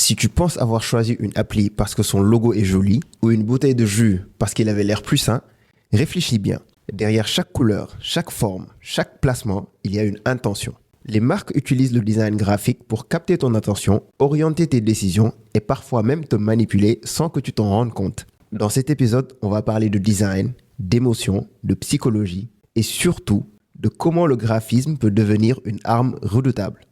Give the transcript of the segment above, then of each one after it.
Si tu penses avoir choisi une appli parce que son logo est joli ou une bouteille de jus parce qu'il avait l'air plus sain, réfléchis bien. Derrière chaque couleur, chaque forme, chaque placement, il y a une intention. Les marques utilisent le design graphique pour capter ton attention, orienter tes décisions et parfois même te manipuler sans que tu t'en rendes compte. Dans cet épisode, on va parler de design, d'émotion, de psychologie et surtout de comment le graphisme peut devenir une arme redoutable.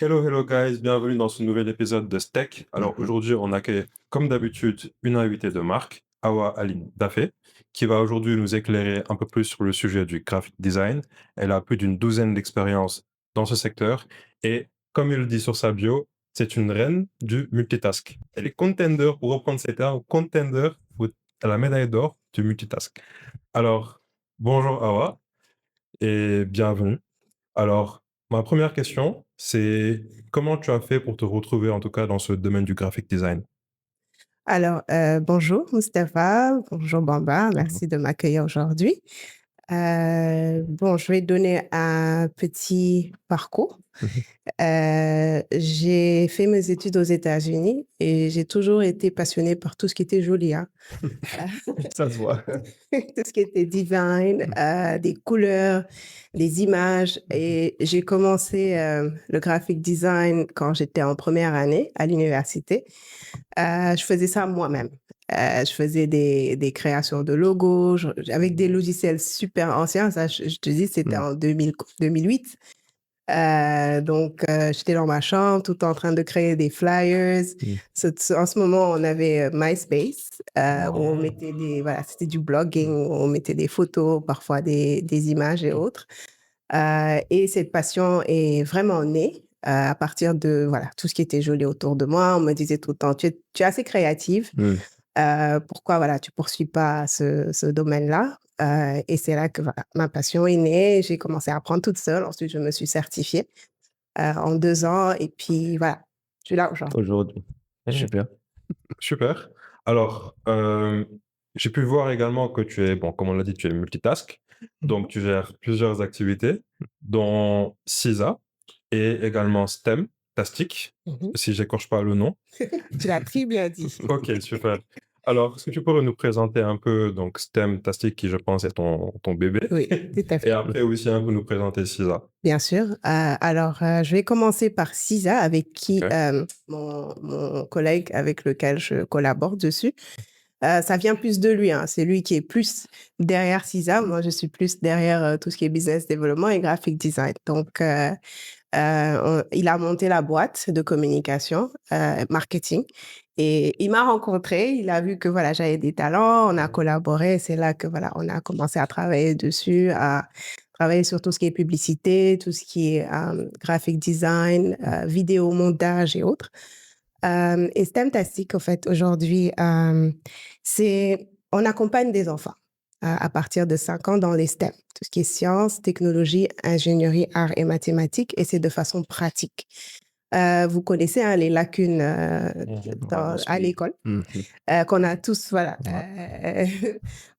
Hello guys, bienvenue dans ce nouvel épisode de Steak. Alors aujourd'hui, on accueille comme d'habitude une invitée de marque, Awa Aline Dafé, qui va aujourd'hui nous éclairer un peu plus sur le sujet du graphic design. Elle a plus d'une douzaine d'expériences dans ce secteur et comme il le dit sur sa bio, c'est une reine du multitask. Elle est contender, pour reprendre ces termes, contender à la médaille d'or du multitask. Alors, bonjour Awa et bienvenue. Alors, ma première question, c'est comment tu as fait pour te retrouver, en tout cas, dans ce domaine du graphic design? Alors, bonjour Mustapha, bonjour Bamba, merci de m'accueillir aujourd'hui. Bon, je vais donner un petit parcours. J'ai fait mes études aux États-Unis et j'ai toujours été passionnée par tout ce qui était joli, hein. Ça se voit. Tout ce qui était design, des couleurs, des images. Et j'ai commencé le graphic design quand j'étais en première année à l'université. Je faisais ça moi-même. Je faisais des créations de logos avec des logiciels super anciens. Ça, je te dis, c'était en 2008. Donc, j'étais dans ma chambre tout en train de créer des flyers. En ce moment, on avait MySpace où on mettait voilà, c'était du blogging, où on mettait des photos, parfois des images et autres. Et cette passion est vraiment née à partir de voilà, tout ce qui était joli autour de moi. On me disait tout le temps, tu es assez créative. Pourquoi voilà, tu ne poursuis pas ce domaine-là? Et c'est là que voilà, ma passion est née. J'ai commencé à apprendre toute seule. Ensuite, je me suis certifiée en 2 ans. Et puis voilà, je suis là aujourd'hui. Aujourd'hui. Super. Super. Alors, j'ai pu voir également que tu es, bon, comme on l'a dit, tu es multitask. Donc, tu gères plusieurs activités, dont CISA et également STEM, Tastic, si j'écorche pas le nom. Tu l'as très bien dit. Ok, super. Alors, est-ce que tu pourrais nous présenter un peu donc STEM Tastic, qui je pense est ton bébé, Oui, tout à fait. et après aussi un peu nous présenter CISA. Bien sûr. Alors, je vais commencer par CISA, avec qui Ok. mon collègue avec lequel je collabore dessus. Ça vient plus de lui, hein. C'est lui qui est plus derrière CISA. Moi, je suis plus derrière tout ce qui est business développement et graphic design. Donc, il a monté la boîte de communication, marketing. Et il m'a rencontrée, il a vu que voilà, j'avais des talents, on a collaboré. C'est là que voilà, on a commencé à travailler dessus, à travailler sur tout ce qui est publicité, tout ce qui est graphic design, vidéo, montage et autres. Et STEMtastic, en fait, aujourd'hui, on accompagne des enfants à partir de 5 ans dans les STEM, tout ce qui est sciences, technologie, ingénierie, arts et mathématiques, et c'est de façon pratique. Vous connaissez hein, les lacunes à l'école, qu'on a tous, voilà,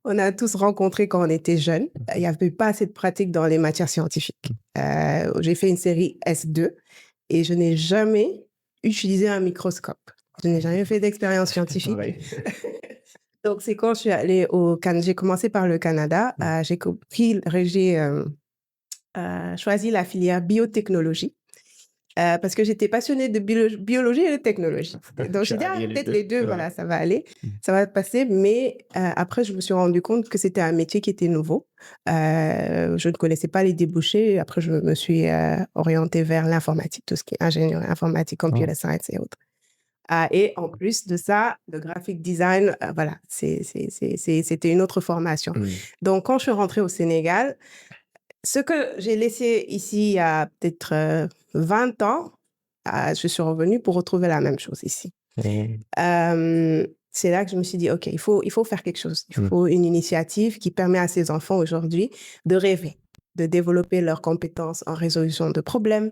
on a tous rencontré quand on était jeunes. Il n'y avait pas assez de pratique dans les matières scientifiques. J'ai fait une série S2 et je n'ai jamais utilisé un microscope. Je n'ai jamais fait d'expérience scientifique. Donc, c'est quand je suis allée au Canada. J'ai commencé par le Canada. J'ai choisi la filière biotechnologie parce que j'étais passionnée de biologie et de technologie. Donc, j'ai dit, peut-être les deux, voilà, ça va aller, ça va passer. Mais après, je me suis rendu compte que c'était un métier qui était nouveau. Je ne connaissais pas les débouchés. Après, je me suis orientée vers l'informatique, tout ce qui est ingénierie informatique, computer science et autres. Et en plus de ça, le graphic design, voilà, c'était une autre formation. Donc, quand je suis rentrée au Sénégal, ce que j'ai laissé ici il y a peut-être 20 ans, je suis revenue pour retrouver la même chose ici. C'est là que je me suis dit, OK, il faut faire quelque chose. Il faut une initiative qui permet à ces enfants aujourd'hui de rêver, de développer leurs compétences en résolution de problèmes,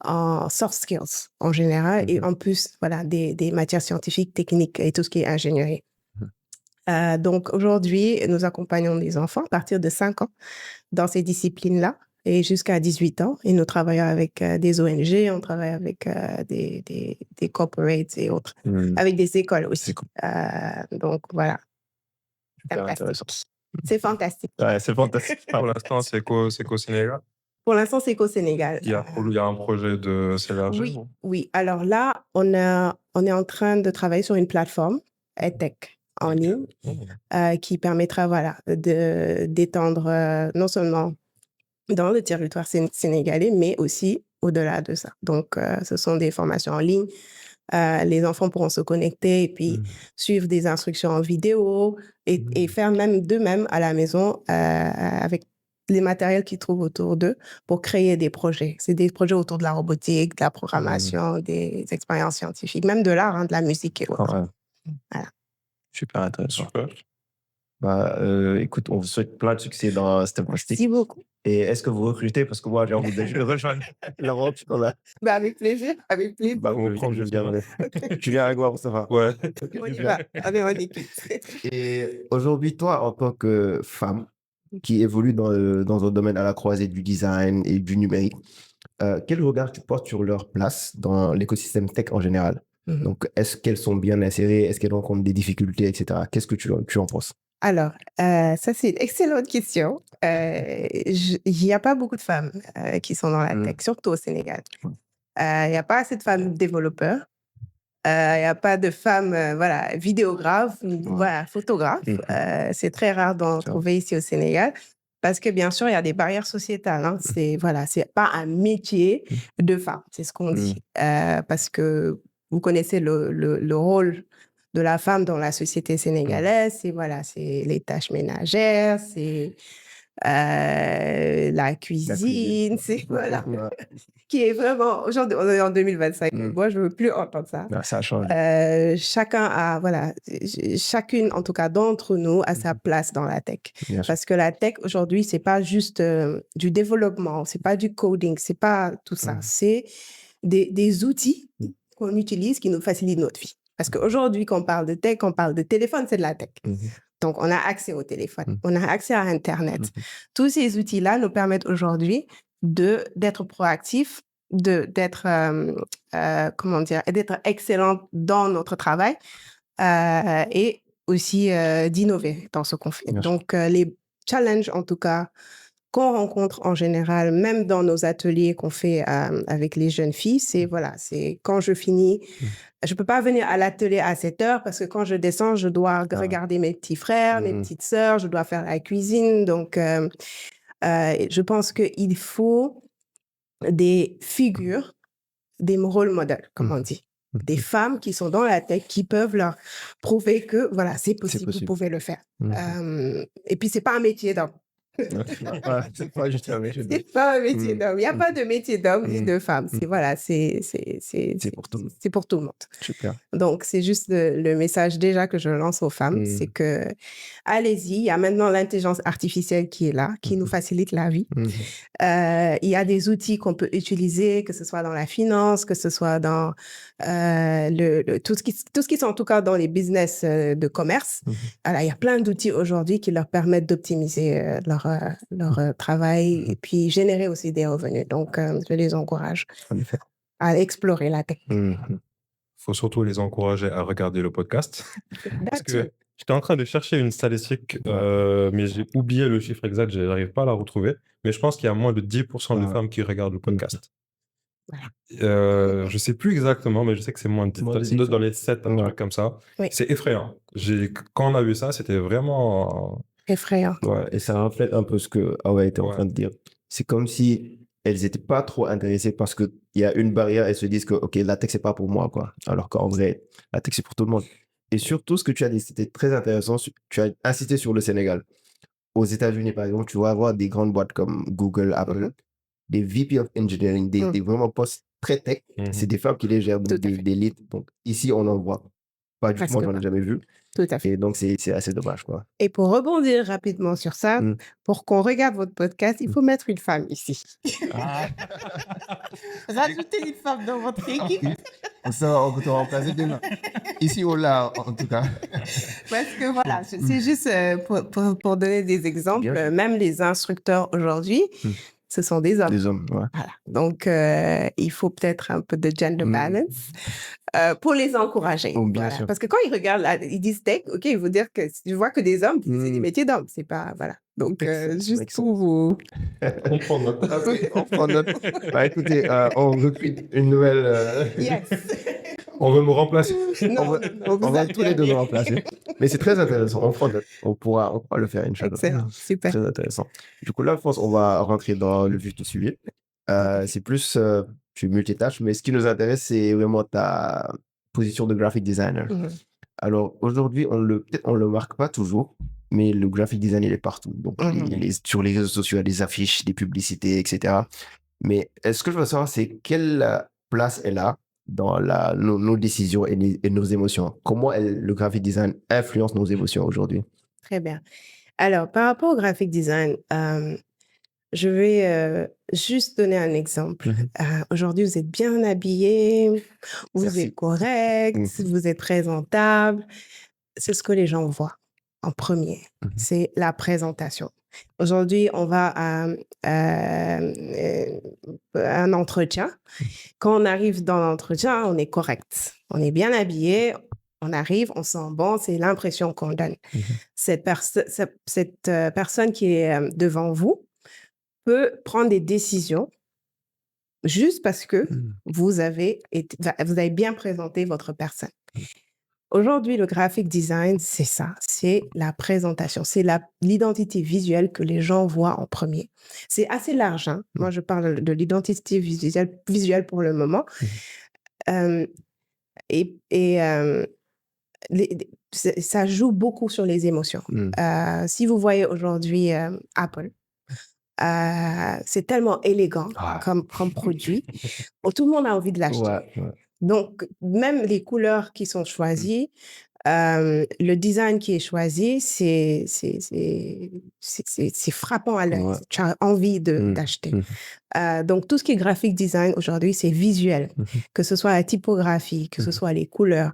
en soft skills en général, et en plus, voilà, des matières scientifiques, techniques et tout ce qui est ingénierie. Donc, aujourd'hui, nous accompagnons des enfants à partir de 5 ans dans ces disciplines-là. et jusqu'à 18 ans. Et nous travaillons avec des ONG, on travaille avec des corporates et autres, avec des écoles aussi. C'est cool. Donc, voilà. Super intéressant. C'est fantastique. Ouais, c'est fantastique. Pour l'instant, c'est qu'au Sénégal. Pour l'instant, c'est qu'au Sénégal. Il y a un projet de s'élargir. Oui, oui. Alors là, on est en train de travailler sur une plateforme EdTech en ligne qui permettra voilà, d'étendre non seulement dans le territoire sénégalais, mais aussi au-delà de ça. Donc, ce sont des formations en ligne. Les enfants pourront se connecter et puis suivre des instructions en vidéo et faire même d'eux-mêmes à la maison avec les matériels qu'ils trouvent autour d'eux pour créer des projets. C'est des projets autour de la robotique, de la programmation, des expériences scientifiques, même de l'art, de la musique et autres. Ouais. Voilà. Super intéressant. Super. Bah, écoute, on vous souhaite plein de succès dans cette plastique. Merci beaucoup. Et est-ce que vous recrutez? Parce que moi, j'ai envie de rejoindre l'Europe. Bah, avec plaisir, avec plaisir. Bah, On prend je le viendrai. Tu viens avec moi, ça va. Ouais. On y va, on est en équipe. Et aujourd'hui, toi, en tant que femme qui évolue dans un domaine à la croisée du design et du numérique, quel regard tu portes sur leur place dans l'écosystème tech en général? Donc, est-ce qu'elles sont bien insérées? Est-ce qu'elles rencontrent des difficultés, etc.? Qu'est-ce que tu en penses? Alors, ça, c'est une excellente question. Il n'y a pas beaucoup de femmes qui sont dans la tech, surtout au Sénégal. Il n'y a pas assez de femmes développeurs. Il n'y a pas de femmes voilà, vidéographes, voilà, photographes. C'est très rare d'en trouver ici au Sénégal. Parce que bien sûr, il y a des barrières sociétales. Hein. C'est pas un métier de femme, c'est ce qu'on dit. Parce que vous connaissez le rôle de la femme dans la société sénégalaise. C'est les tâches ménagères, c'est la cuisine, c'est voilà. Qui est vraiment aujourd'hui, on est en 2025. Moi, je veux plus entendre ça. Non, ça change. Chacun a chacune en tout cas d'entre nous a sa place dans la tech. Parce que la tech aujourd'hui, c'est pas juste du développement, c'est pas du coding, c'est pas tout ça. C'est des outils qu'on utilise qui nous facilitent notre vie. Parce qu'aujourd'hui, quand on parle de tech, on parle de téléphone, c'est de la tech. Donc, on a accès au téléphone, on a accès à Internet. Tous ces outils-là nous permettent aujourd'hui d'être proactifs, d'être excellents dans notre travail et aussi d'innover dans ce qu'on fait. Donc, les challenges, en tout cas, qu'on rencontre en général, même dans nos ateliers qu'on fait avec les jeunes filles, c'est quand je finis, je peux pas venir à l'atelier à 7 heures parce que quand je descends, je dois regarder mes petits frères, mes petites sœurs, je dois faire la cuisine. Donc, je pense qu'il faut des figures, des rôles modèles, comme on dit. Des femmes qui sont dans la tech, qui peuvent leur prouver que c'est possible, vous pouvez le faire. Et puis, c'est pas un métier d'homme. C'est pas juste un métier d'homme. C'est pas un métier d'homme. Il n'y a pas de métier d'homme ni de femme. C'est pour tout le monde. C'est pour tout le monde. Super. Donc, c'est juste le message déjà que je lance aux femmes, c'est que allez-y, il y a maintenant l'intelligence artificielle qui est là, qui nous facilite la vie. Il y a des outils qu'on peut utiliser, que ce soit dans la finance, que ce soit dans tout ce qui sont en tout cas dans les business de commerce. Alors, il y a plein d'outils aujourd'hui qui leur permettent d'optimiser leur travail et puis générer aussi des revenus. Donc, je les encourage à explorer la tech. Faut surtout les encourager à regarder le podcast. Parce que j'étais en train de chercher une statistique, mais j'ai oublié le chiffre exact, je n'arrive pas à la retrouver. Mais je pense qu'il y a moins de 10% de femmes qui regardent le podcast. Je ne sais plus exactement, mais je sais que c'est moins de 10%. C'est dans les 7, un truc comme ça. Oui. C'est effrayant. Quand on a vu ça, c'était vraiment... effrayant. Ouais, et ça reflète un peu ce que Awa était en train de dire. C'est comme si elles n'étaient pas trop intéressées parce qu'il y a une barrière, elles se disent que ok, la tech, c'est pas pour moi, quoi. Alors qu'en vrai, la tech, c'est pour tout le monde. Et surtout, ce que tu as dit, c'était très intéressant. Tu as insisté sur le Sénégal. Aux États-Unis, par exemple, tu vas avoir des grandes boîtes comme Google, Apple, des VP of Engineering, des vraiment postes très tech. C'est des femmes qui les gèrent, des leads. Donc ici, on n'en voit pas du tout. Moi, j'en ai jamais vu. Tout à fait. Et donc, c'est assez dommage, quoi. Et pour rebondir rapidement sur ça, pour qu'on regarde votre podcast, il faut mettre une femme ici. Rajoutez une femme dans votre équipe. Ça, on peut te remplacer demain. Ici ou là, en tout cas. Parce que voilà, c'est juste pour donner des exemples. Même les instructeurs aujourd'hui, ce sont des hommes. Des hommes, ouais. Voilà. Donc, il faut peut-être un peu de gender Mm. balance pour les encourager. Oh, bien Voilà. sûr. Parce que quand ils regardent, là, ils disent tech, OK, il faut dire que je vois que des hommes, c'est des Mm. métiers d'hommes. C'est pas, voilà. Donc, Excellent, juste excellent. pour vous. On prend note. On prend note. Bah, écoutez, on recrute une nouvelle. Yes. On veut me remplacer. Non, On va- non, vous On va tous les deux alternez. nous remplacer. Mais c'est très intéressant. On prend note. On pourra le faire, Inch'Allah. Excellent, super. Très intéressant. Du coup, là, je pense qu'on va rentrer dans le vif du sujet. C'est plus, tu multitâches, mais ce qui nous intéresse, c'est vraiment ta position de graphic designer. Mhm. Alors, aujourd'hui, peut-être on le marque pas toujours, mais le graphic design, il est partout. Donc, Mhm. sur les réseaux sociaux, il y a des affiches, des publicités, etc. Mais ce que je veux savoir, c'est quelle place elle a dans nos décisions et nos émotions. Comment le graphic design influence nos émotions aujourd'hui? Très bien. Alors, par rapport au graphic design, je vais juste donner un exemple. Mhm. Aujourd'hui, vous êtes bien habillé, vous Merci. êtes correct, Mhm. vous êtes présentable. C'est ce que les gens voient en premier. Mhm. C'est la présentation. Aujourd'hui, on va à un entretien. Quand on arrive dans l'entretien, on est correct. On est bien habillé. On arrive, on sent bon, c'est l'impression qu'on donne. Mhm. Cette personne qui est devant vous peut prendre des décisions juste parce que Mhm. vous avez bien présenté votre personne. Aujourd'hui, le graphic design, c'est ça, c'est la présentation, c'est l'identité visuelle que les gens voient en premier. C'est assez large, hein. Moi, je parle de l'identité visuelle pour le moment. Euh, et ça joue beaucoup sur les émotions. Mhm. Si vous voyez aujourd'hui Apple, c'est tellement élégant Ah. comme produit. Tout le monde a envie de l'acheter. Ouais. Donc, même les couleurs qui sont choisies, le design qui est choisi, c'est frappant à l'œil. Ouais. Tu as envie d'acheter. Donc, tout ce qui est graphic design aujourd'hui, c'est visuel. Que ce soit la typographie, que ce soit les couleurs,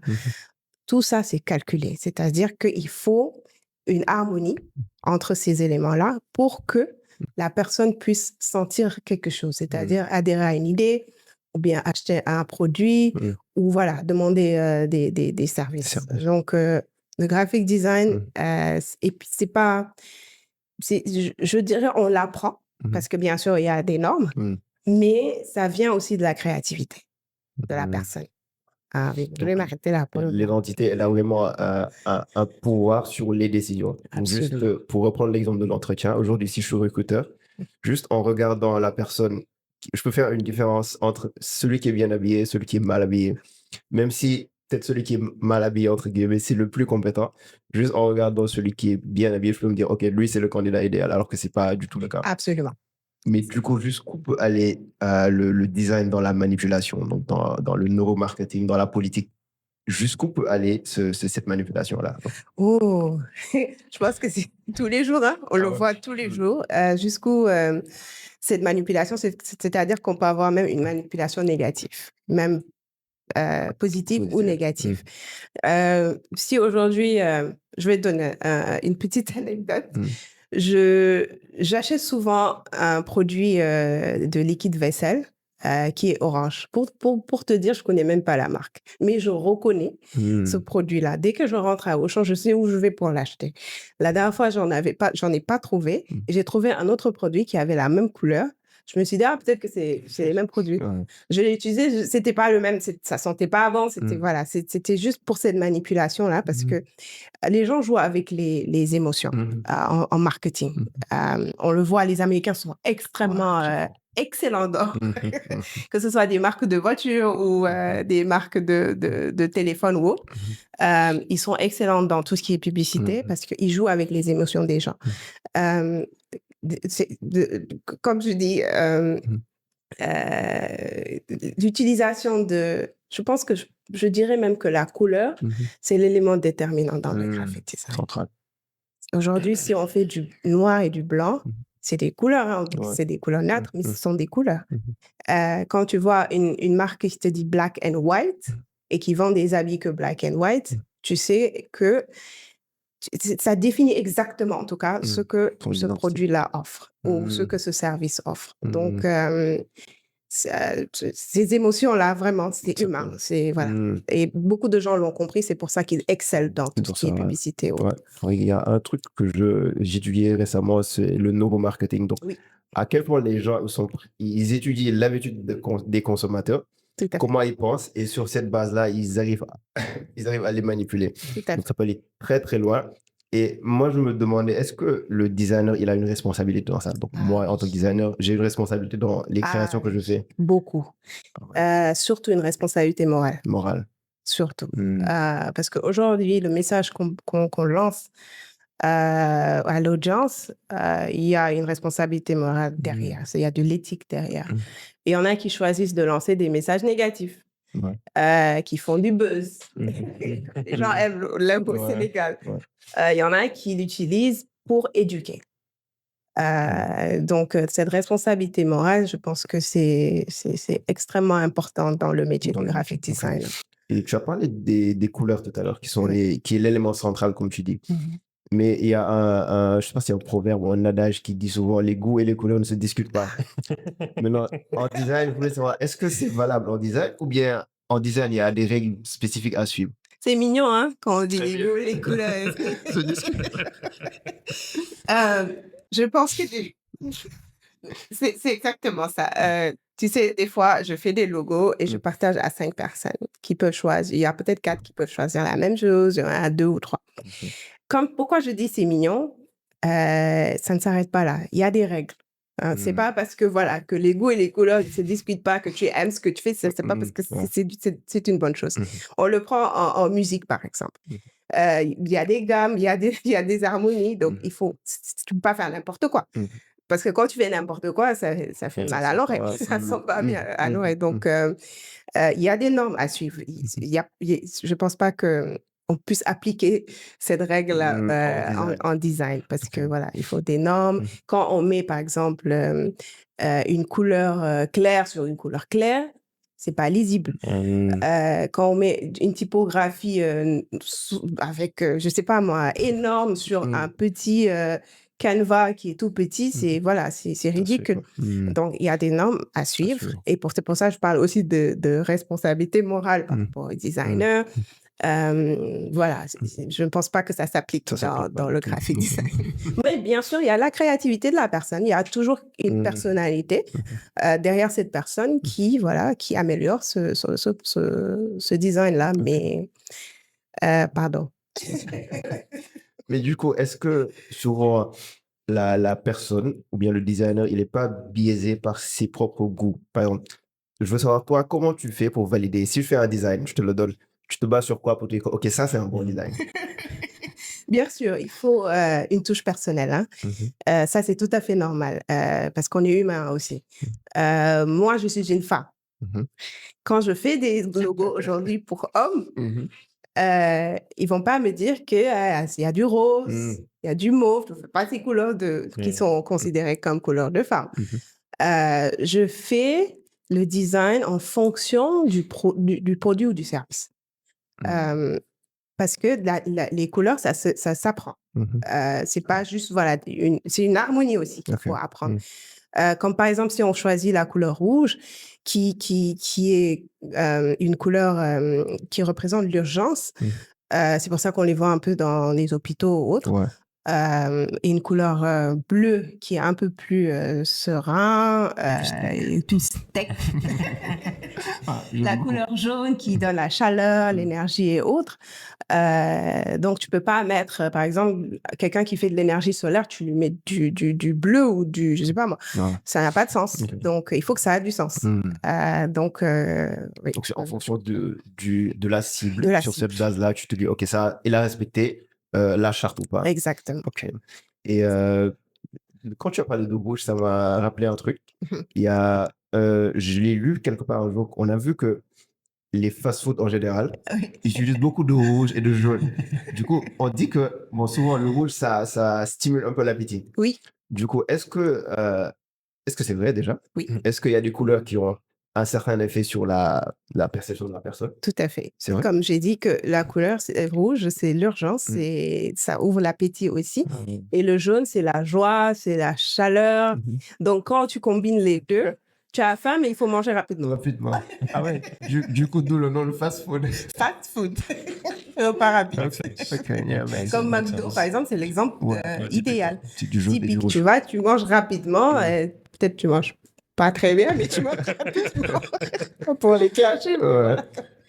tout ça, c'est calculé. C'est-à-dire qu'il faut une harmonie entre ces éléments-là pour que la personne puisse sentir quelque chose, c'est-à-dire adhérer à une idée ou bien acheter un produit ou voilà, demander des services. Donc, le graphic design, et puis c'est pas... je dirais, on l'apprend parce que bien sûr, il y a des normes, mais ça vient aussi de la créativité de la personne. Je vais m'arrêter là pour le moment. L'identité, elle a vraiment un pouvoir sur les décisions. Absolument. Juste pour reprendre l'exemple de l'entretien, aujourd'hui, si je suis recruteur, juste en regardant la personne, je peux faire une différence entre celui qui est bien habillé et celui qui est mal habillé. Même si peut-être celui qui est mal habillé, entre guillemets, c'est le plus compétent. Juste en regardant celui qui est bien habillé, je peux me dire, OK, lui, c'est le candidat idéal, alors que c'est pas du tout le cas. Absolument. Mais du coup, jusqu'où peut aller le design dans la manipulation, donc dans le neuromarketing, dans la politique? Jusqu'où peut aller cette manipulation-là? Oh, je pense que c'est tous les jours, hein? On le voit tous les jours. Jusqu'où cette manipulation, c'est-à-dire qu'on peut avoir même une manipulation négative, même positive ou négative. Si aujourd'hui, je vais te donner une petite anecdote. J'achète souvent un produit de liquide vaisselle qui est orange. Pour te dire, je connais même pas la marque, mais je reconnais ce produit-là. Dès que je rentre à Auchan, je sais où je vais pour l'acheter. La dernière fois, j'en ai pas trouvé. J'ai trouvé un autre produit qui avait la même couleur. Je me suis dit, peut-être que c'est les mêmes produits. Ouais. Je l'ai utilisé, c'était pas le même, ça sentait pas bon, voilà, c'était juste pour cette manipulation-là, parce que les gens jouent avec les émotions en marketing. On le voit, les Américains sont extrêmement excellents dans, que ce soit des marques de voitures ou des marques de téléphone ou autre. Ils sont excellents dans tout ce qui est publicité parce qu'ils jouent avec les émotions des gens. Comme je dis, l'utilisation je pense que je dirais même que la couleur, c'est l'élément déterminant dans le graphic design. Central. Aujourd'hui, si on fait du noir et du blanc, c'est des couleurs, hein, c'est des couleurs neutres, mais ce sont des couleurs. Quand tu vois une marque qui te dit black and white et qui vend des habits que black and white, tu sais que ça définit exactement, en tout cas, ce que Ton ce identité. produit-là offre ou ce que ce service offre. Donc, ces émotions-là, vraiment, c'est Ça humain. peut- C'est, voilà. Et beaucoup de gens l'ont compris, c'est pour ça qu'ils excellent dans tout ce Dans qui est ça, ouais. publicité. Ouais. Il y a un truc que j'ai étudié récemment, c'est le neuromarketing. Donc, Oui, à quel point les gens ils étudient l'habitude des consommateurs, tout à fait. comment ils pensent, et sur cette base-là, ils arrivent à les manipuler. Tout à Donc, fait. ça peut aller très, très loin. Et moi, je me demandais, est-ce que le designer, il a une responsabilité dans ça? Donc, Ah moi, en tant que oui. designer, j'ai une responsabilité dans les créations Ah que je oui, fais. beaucoup. Surtout une responsabilité morale. Morale. Surtout. Parce qu'aujourd'hui, le message qu'on lance à l'audience, il y a une responsabilité morale derrière. Il y a de l'éthique derrière. Et il y en a qui choisissent de lancer des messages négatifs, Ouais. qui font du buzz. Les gens aiment l'aiment au Ouais. Sénégal. Ouais. Il y en a qui l'utilisent pour éduquer. Donc, cette responsabilité morale, je pense que c'est extrêmement important dans le métier Dans du le graphic métier. Ok. design. Et tu as parlé des couleurs tout à l'heure, qui est l'élément central, comme tu dis. Mais il y a je sais pas s'il y a un proverbe ou un adage qui dit souvent les goûts et les couleurs ne se discutent pas. Maintenant, en design, je voulais savoir, est-ce que c'est valable en design ou bien en design, il y a des règles spécifiques à suivre? C'est mignon, hein, quand on dit les goûts et les couleurs. Se discute. Je pense que c'est exactement ça. Tu sais, des fois, je fais des logos et je partage à 5 personnes qui peuvent choisir. Il y a peut-être 4 qui peuvent choisir la même chose, il y en a 2 ou 3. Pourquoi je dis c'est mignon, ça ne s'arrête pas là. Il y a des règles. C'est pas parce que, voilà, que les goûts et les couleurs ne se discutent pas, que tu aimes ce que tu fais, c'est pas parce que c'est une bonne chose. On le prend en musique, par exemple. Il y a des gammes, il y a des harmonies, donc tu peux pas faire n'importe quoi. Parce que quand tu fais n'importe quoi, ça fait mal à l'oreille. Ça sent pas bien à l'oreille. Donc, il y a des normes à suivre. Je pense pas que on puisse appliquer cette règle en design parce que voilà, il faut des normes. Quand on met, par exemple, une couleur claire sur une couleur claire, c'est pas lisible. Quand on met une typographie avec, je sais pas moi, énorme sur un petit canevas qui est tout petit, c'est voilà, c'est ridicule. Donc, il y a des normes à suivre. Et c'est pour ça que je parle aussi de responsabilité morale par rapport aux designers. Voilà, je ne pense pas que ça s'applique dans le graphic design. Mais bien sûr, il y a la créativité de la personne. Il y a toujours une personnalité derrière cette personne qui, voilà, qui améliore ce design-là. Mais, pardon. Mais du coup, est-ce que souvent la personne ou bien le designer, il n'est pas biaisé par ses propres goûts? Par exemple, je veux savoir, toi, comment tu fais pour valider? Si je fais un design, je te le donne. Tu te bases sur quoi pour te dire, OK, ça, c'est un bon design? Bien sûr, il faut une touche personnelle. Hein. Ça, c'est tout à fait normal parce qu'on est humain aussi. Moi, je suis une femme. Quand je fais des logos aujourd'hui pour hommes, ils vont pas me dire qu'il y a du rose, il y a du mauve, je ne fais pas ces couleurs qui sont considérées comme couleurs de femme. Je fais le design en fonction du produit ou du service. Parce que les couleurs, ça s'apprend. C'est pas juste, voilà, c'est une harmonie aussi qu'il faut apprendre. Comme par exemple, si on choisit la couleur rouge, qui est une couleur qui représente l'urgence, c'est pour ça qu'on les voit un peu dans les hôpitaux ou autres. Et une couleur bleue qui est un peu plus serein, et plus steak. La couleur jaune qui donne la chaleur, l'énergie et autres. Donc, tu peux pas mettre, par exemple, quelqu'un qui fait de l'énergie solaire, tu lui mets du bleu ou je sais pas moi. Ça n'a pas de sens. Donc, il faut que ça ait du sens. Donc, oui. Donc, c'est en fonction de la cible. Sur cette base-là, tu te dis, OK, ça, il a respecté la charte ou pas. Exactement. OK. Et quand tu as parlé de rouge, ça m'a rappelé un truc. Il y a, je l'ai lu quelque part un jour, on a vu que les fast-food en général utilisent beaucoup de rouge et de jaune. Du coup, on dit que bon, souvent le rouge, ça stimule un peu l'appétit. Oui. Du coup, est-ce que c'est vrai déjà? Oui. Est-ce qu'il y a des couleurs qui ont un certain effet sur la perception de la personne. Tout à fait. C'est vrai? Comme j'ai dit que la couleur rouge, c'est l'urgence, ça ouvre l'appétit aussi. Et le jaune, c'est la joie, c'est la chaleur. Donc, quand tu combines les deux, tu as faim, mais il faut manger rapidement. Rapidement. Ah ouais. Du coup, d'où le nom de fast food. Fast food. Pas rapide. Ok, yeah, man. Comme McDo, par exemple, c'est l'exemple idéal. C'est du jaune et du Typique, rouge. tu vois, tu manges rapidement. Peut-être tu manges pas très bien, mais tu manges rapidement. Pour les clasher. Ouais.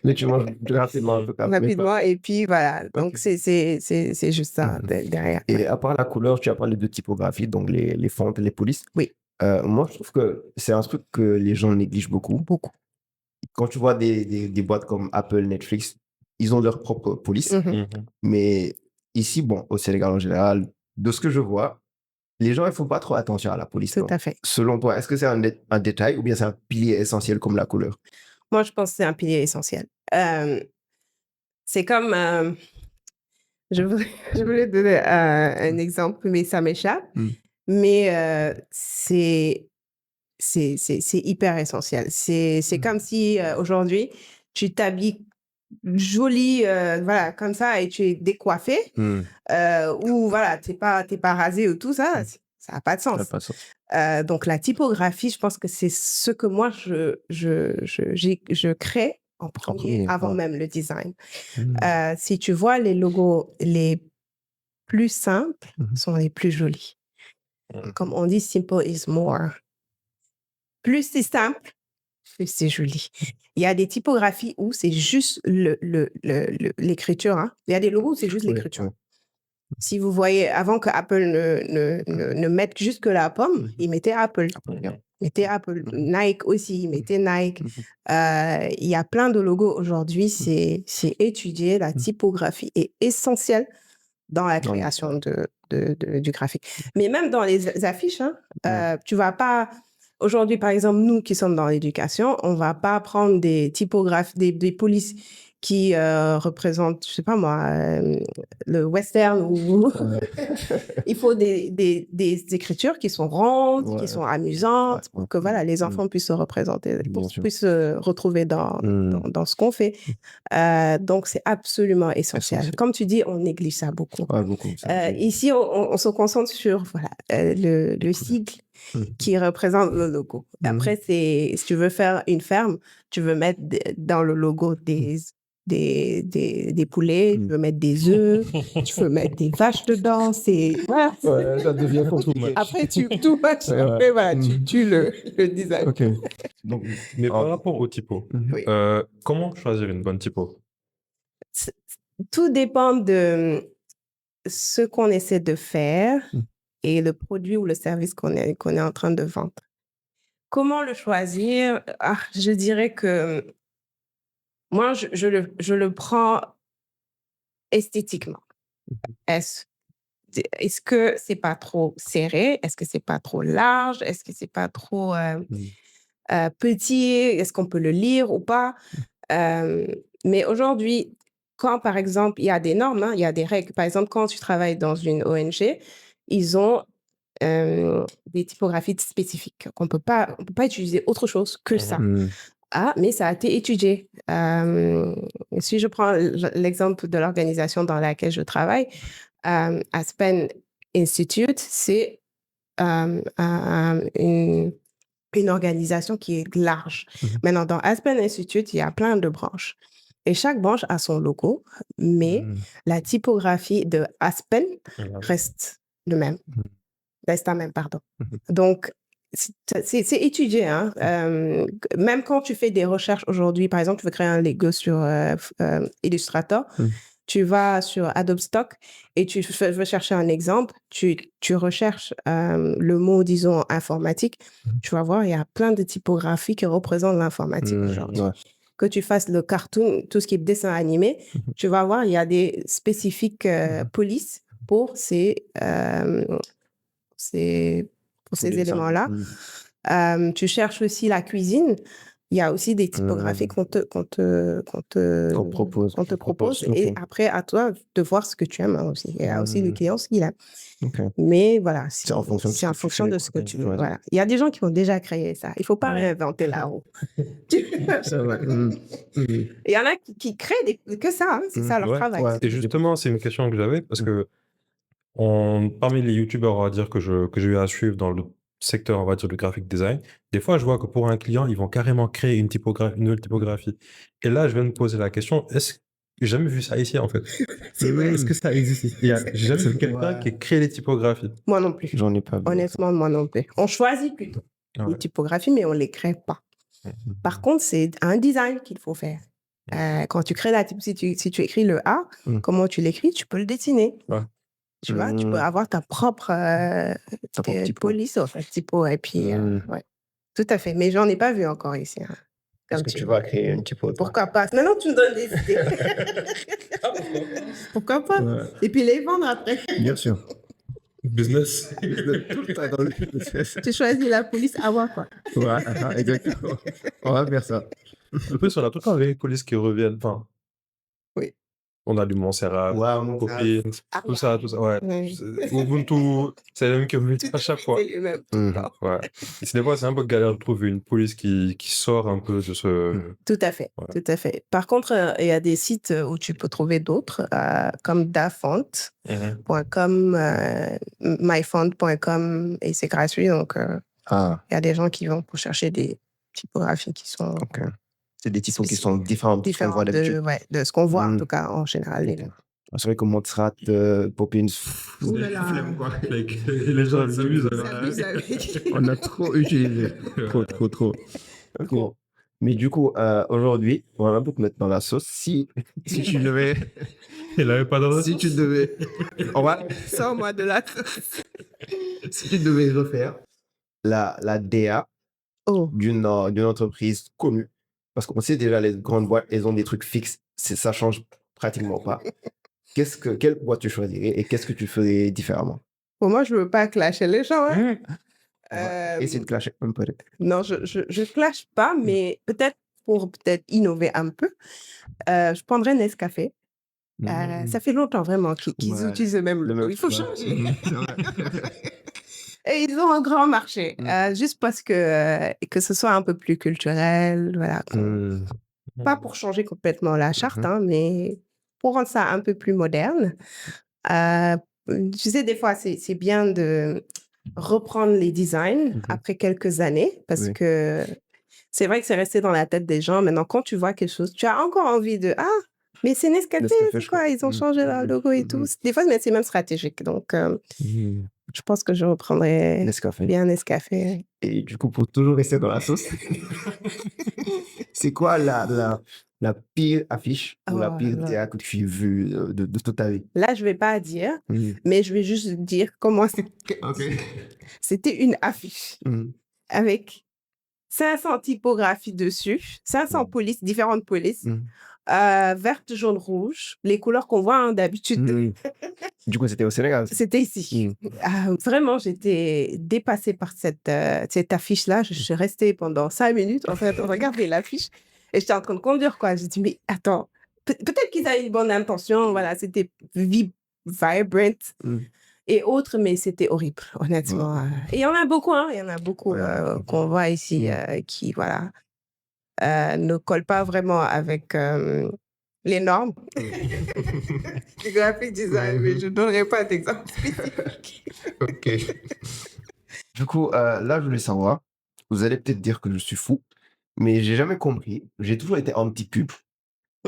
Mais tu manges rapidement en tout cas. Rapidement, et puis voilà. Donc, c'est juste ça derrière. Et à part la couleur, tu as parlé de typographie, donc les fontes, les polices. Oui. Moi, je trouve que c'est un truc que les gens négligent beaucoup. Beaucoup. Quand tu vois des boîtes comme Apple, Netflix, ils ont leur propre police. Mais ici, bon, au Sénégal en général, de ce que je vois, les gens ne font pas trop attention à la police. Tout non? à fait. Selon toi, est-ce que c'est un détail ou bien c'est un pilier essentiel comme la couleur? Moi, je pense que c'est un pilier essentiel. C'est comme... je voulais donner un exemple, mais ça m'échappe. Mais c'est hyper essentiel. C'est comme si aujourd'hui, tu t'habilles jolie, voilà, comme ça, et tu es décoiffé, ou voilà, t'es pas rasé ou tout ça, ça n'a pas de Ça n'a sens. pas de sens. Donc, la typographie, je pense que c'est ce que moi, je crée en premier, premier, avant ouais. même le design. Si tu vois, les logos les plus simples sont les plus jolis. Comme on dit, simple is more. Plus c'est simple, plus c'est joli. Il y a des typographies où c'est juste l'écriture. Hein. Il y a des logos où c'est juste l'écriture. Ouais. Si vous voyez, avant que Apple ne mette jusque la pomme, ils mettaient Apple. Ils mettaient Apple. Nike aussi, ils mettaient Nike. Il y a plein de logos aujourd'hui. C'est étudié. La typographie est essentielle dans la création du graphique. Mais même dans les affiches, hein, tu vas pas... Aujourd'hui, par exemple, nous qui sommes dans l'éducation, on va pas prendre des typographes, des polices qui représentent, je sais pas moi, le western ou... Il faut des écritures qui sont rondes, qui sont amusantes, pour que voilà, les enfants puissent se représenter, puissent se retrouver dans ce qu'on fait. Donc, c'est absolument essentiel. Comme tu dis, on néglige ça beaucoup. Ouais, beaucoup. Ici, on se concentre sur voilà, le sigle qui représente le logo. Après, si tu veux faire une ferme, tu veux mettre dans le logo des poulets, tu veux mettre des œufs, tu veux mettre des vaches dedans. Voilà. Ouais, ça devient compliqué. Après, tout match. Après, voilà, tu tues le design. Ok. Donc, mais par rapport au typo, Oui. comment choisir une bonne typo? Tout dépend de ce qu'on essaie de faire et le produit ou le service qu'on est en train de vendre. Comment le choisir? Je dirais que moi, je le prends esthétiquement. Est-ce que c'est pas trop serré? Est-ce que c'est pas trop large? Est-ce que c'est pas trop petit? Est-ce qu'on peut le lire ou pas? Mais aujourd'hui, quand, par exemple, il y a des normes, hein, il y a des règles. Par exemple, quand tu travailles dans une ONG, ils ont des typographies spécifiques. On peut pas utiliser autre chose que ça. Mais ça a été étudié. Si je prends l'exemple de l'organisation dans laquelle je travaille, Aspen Institute, c'est une organisation qui est large. Maintenant, dans Aspen Institute, il y a plein de branches. Et chaque branche a son logo, mais la typographie de Aspen reste la même. Pardon. Donc, c'est étudié. Hein? Même quand tu fais des recherches aujourd'hui, par exemple, tu veux créer un logo sur Illustrator, tu vas sur Adobe Stock et tu veux chercher un exemple, tu recherches le mot, disons, informatique, tu vas voir, il y a plein de typographies qui représentent l'informatique aujourd'hui. Ouais. Que tu fasses le cartoon, tout ce qui est dessin animé, tu vas voir, il y a des spécifiques polices pour ces éléments-là. Tu cherches aussi la cuisine. Il y a aussi des typographies qu'on te propose. propose. Ok. Et après, à toi de voir ce que tu aimes aussi. Il y a aussi le client ce qu'il aime. Ok. Mais voilà, C'est en fonction de ce c'est en que tu fonction fais, de ce que quoi. tu Ouais. veux. Voilà. Il y a des gens qui ont déjà créé ça. Il ne faut pas réinventer la roue. C'est vrai. Il y en a qui créent que ça. Hein. C'est ça leur Ouais. travail. Ouais. Et justement, c'est une question que j'avais parce que parmi les youtubeurs, on va dire, que j'ai eu à suivre dans le secteur, on va dire, du graphic design, des fois, je vois que pour un client, ils vont carrément créer une nouvelle typographie. Et là, je vais me poser la question, j'ai jamais vu ça ici, en fait. C'est vrai. Est-ce que ça existe ici? J'ai jamais vu quelqu'un qui crée les typographies. Moi non plus. J'en ai pas vu. Honnêtement, moi non plus. On choisit plutôt Ouais. une typographie, mais on ne les crée pas. Par contre, c'est un design qu'il faut faire. Quand tu crées si tu écris le A, comment tu l'écris, tu peux le dessiner. Ouais. Tu vois, tu peux avoir ta propre police, en fait, typo. Et puis, ouais. Tout à fait. Mais j'en ai pas vu encore ici. Hein. Est-ce que tu vas créer une typo? Pourquoi pas? Maintenant, tu me donnes des idées. Pourquoi pas? Ouais. Et puis les vendre après. Bien sûr. Business. Tout le temps dans le business. Tu choisis la police à voir, quoi. Ouais, exactement. On va faire ça. En plus, on a tout le temps les polices qui reviennent. Enfin, Oui. on a du Montserrat, Ouais, Montserrat. Copine, tout ça. Ouais. Oui. Ubuntu, c'est le même qui revient à chaque fois. C'est le même. Ouais. Et des fois, c'est un peu galère de trouver une police qui sort un peu de ce. Tout à fait, Ouais. tout à fait. Par contre, il y a des sites où tu peux trouver d'autres, comme dafont.com, myfont.com, et c'est gratuit. Donc, il y a des gens qui vont pour chercher des typographies qui sont Ok. C'est des typos qui sont différentes de ce qu'on voit d'habitude. de ce qu'on voit, en tout cas, en général. C'est vrai que Montserrat, Poppins, Ouh là là. Les gens s'amusent. on a trop utilisé. Trop. Ok. Mais du coup, aujourd'hui, on va un peu te mettre dans la sauce. Si tu devais... Il avait pas dans si tu devais... On va... Sors-moi de là. Si tu devais refaire la DA d'une entreprise connue, parce qu'on sait déjà, les grandes boîtes, elles ont des trucs fixes, ça change pratiquement pas. Quelle boîte tu choisirais et qu'est-ce que tu ferais différemment? Pour moi, je ne veux pas clasher les gens. Hein. Essaye de clasher un peu. Non, je clash pas, mais peut-être pour innover un peu, je prendrais Nescafé. Ça fait longtemps vraiment qu'ils utilisent le même logo. Il faut changer. Et ils ont un grand marché, juste parce que ce soit un peu plus culturel. Voilà. Pas pour changer complètement la charte, hein, mais pour rendre ça un peu plus moderne. Tu sais, des fois, c'est bien de reprendre les designs après quelques années, parce que c'est vrai que c'est resté dans la tête des gens. Maintenant, quand tu vois quelque chose, tu as encore envie de « Ah, mais c'est Nescafé, c'est quoi? Ils ont changé leur logo et tout. » Des fois, mais c'est même stratégique. Donc, je pense que je reprendrais bien Nescafé. Et du coup, pour toujours rester dans la sauce, c'est quoi la pire affiche ou la pire DA que tu as vue de toute ta vie? Là, je ne vais pas dire, mais je vais juste dire comment c'était. C'était une affiche avec 500 typographies dessus, 500 polices, différentes polices, verte, jaune, rouge, les couleurs qu'on voit d'habitude. Du coup, c'était au Sénégal? C'était ici. Vraiment, j'étais dépassée par cette affiche-là. Je suis restée pendant 5 minutes, en fait, à regarder l'affiche. Et j'étais en train de conduire, quoi. J'ai dit, mais attends, peut-être qu'ils avaient une bonne intention. Voilà, c'était vibrant et autres, mais c'était horrible, honnêtement. Et il y en a beaucoup, hein. Il y en a beaucoup qu'on voit ici qui, voilà, ne collent pas vraiment avec les normes du graphic design, mais je ne donnerai pas d'exemple spécifique. Ok. Du coup, là, je voulais savoir, vous allez peut-être dire que je suis fou, mais j'ai jamais compris. J'ai toujours été anti-pub.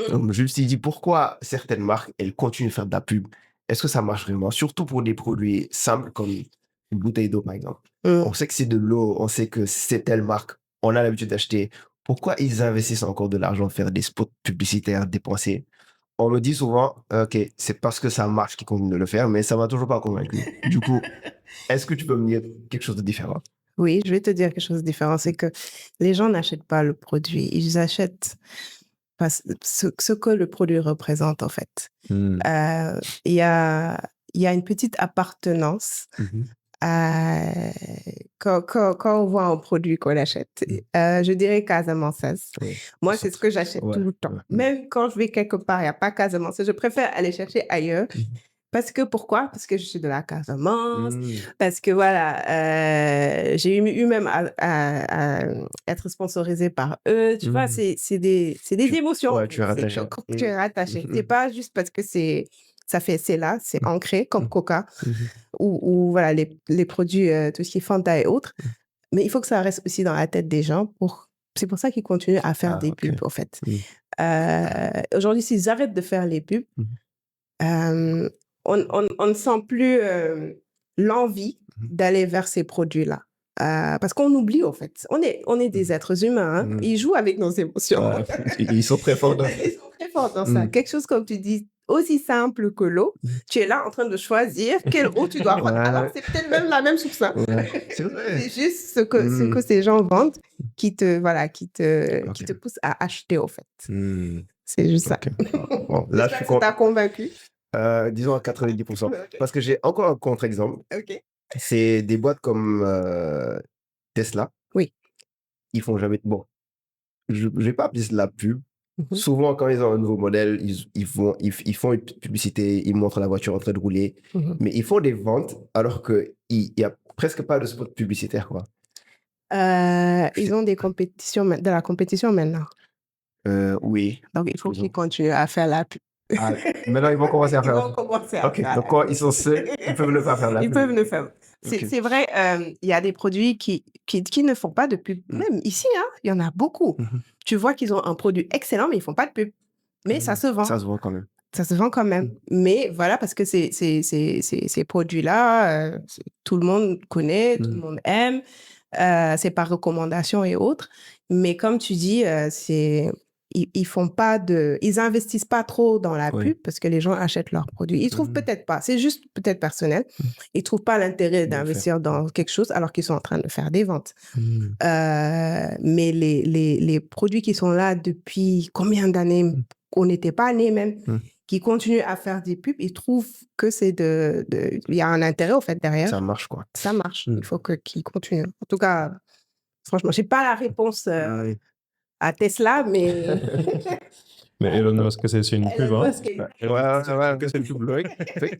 Donc, je me suis dit, pourquoi certaines marques, elles continuent de faire de la pub? Est-ce que ça marche vraiment? Surtout pour des produits simples comme une bouteille d'eau, par exemple. On sait que c'est de l'eau, on sait que c'est telle marque, on a l'habitude d'acheter. Pourquoi ils investissent encore de l'argent à faire des spots publicitaires dépensés? On me dit souvent, ok, c'est parce que ça marche qu'ils continuent de le faire, mais ça m'a toujours pas convaincu. Du coup, est-ce que tu peux me dire quelque chose de différent? Oui, je vais te dire quelque chose de différent. C'est que les gens n'achètent pas le produit, ils achètent ce que le produit représente, en fait. Il y a une petite appartenance quand on voit un produit qu'on achète, je dirais Casamançaise. Oui. Moi, c'est ce que j'achète Ouais, tout le temps. ouais. Même quand je vais quelque part, il n'y a pas Casamançaise, je préfère aller chercher ailleurs. Parce que pourquoi? Parce que je suis de la Casamance, parce que voilà, j'ai eu même à être sponsorisée par eux. Tu vois, c'est des émotions. Ouais, tu es rattaché. Tu es rattaché. C'est pas juste parce que c'est là, c'est ancré comme Coca ou voilà, les produits, tout ce qui est Fanta et autres. Mais il faut que ça reste aussi dans la tête des gens c'est pour ça qu'ils continuent à faire des pubs, en fait. Aujourd'hui, s'ils arrêtent de faire les pubs, on ne sent plus l'envie d'aller vers ces produits-là. Parce qu'on oublie, en fait. On est des êtres humains. Hein. Ils jouent avec nos émotions. Ouais. Ils sont très forts dans Ils sont très forts dans ça. Quelque chose, comme tu dis, aussi simple que l'eau. Tu es là en train de choisir quelle eau tu dois prendre. Ouais. Alors, c'est peut-être même la même source. Hein. Ouais. C'est vrai. C'est juste ce que ces gens vendent qui te pousse à acheter, au fait. C'est juste ça. Bon, là, je suis Ça t'a convaincu. disons à 90%. Parce que j'ai encore un contre-exemple. OK. C'est des boîtes comme Tesla. Oui. Ils font jamais. Bon, je ne vais pas appeler ça de la pub. Mhm. Souvent, quand ils ont un nouveau modèle, ils font une publicité, ils montrent la voiture en train de rouler. Mhm. Mais ils font des ventes alors qu'il n'y a presque pas de spot publicitaire, quoi. Ils ont de la compétition maintenant. Oui. Donc, il faut qu'ils continuent à faire la pub. Ah, maintenant, ils vont commencer à Ils faire. vont commencer à Ok, faire donc la quand pub. ils sont seuls, ils peuvent ne pas faire la Ils pub. peuvent le faire. Ok. C'est vrai, il y a des produits qui ne font pas de pub. Même ici, hein, il y en a beaucoup. Tu vois qu'ils ont un produit excellent, mais ils ne font pas de pub. Mais ça se vend. Ça se voit quand même. Ça se vend quand même. Mais voilà, parce que ces produits-là, tout le monde connaît, tout le monde aime. C'est par recommandation et autres. Mais comme tu dis, ils investissent pas trop dans la Oui. pub parce que les gens achètent leurs produits. Ils trouvent peut-être pas, c'est juste peut-être personnel, ils trouvent pas l'intérêt Bien d'investir dans quelque chose alors qu'ils sont en train de faire des ventes. Mais les produits qui sont là depuis combien d'années, on n'était pas nés même, qui continuent à faire des pubs, ils trouvent que il y a un intérêt au fait derrière. Ça marche, quoi. Ça marche. Il faut qu'ils continuent. En tout cas, franchement, j'ai pas la réponse Oui. à Tesla, mais Mais Elon Musk, c'est une pub, Elon hein. Musk est- Que c'est le blog.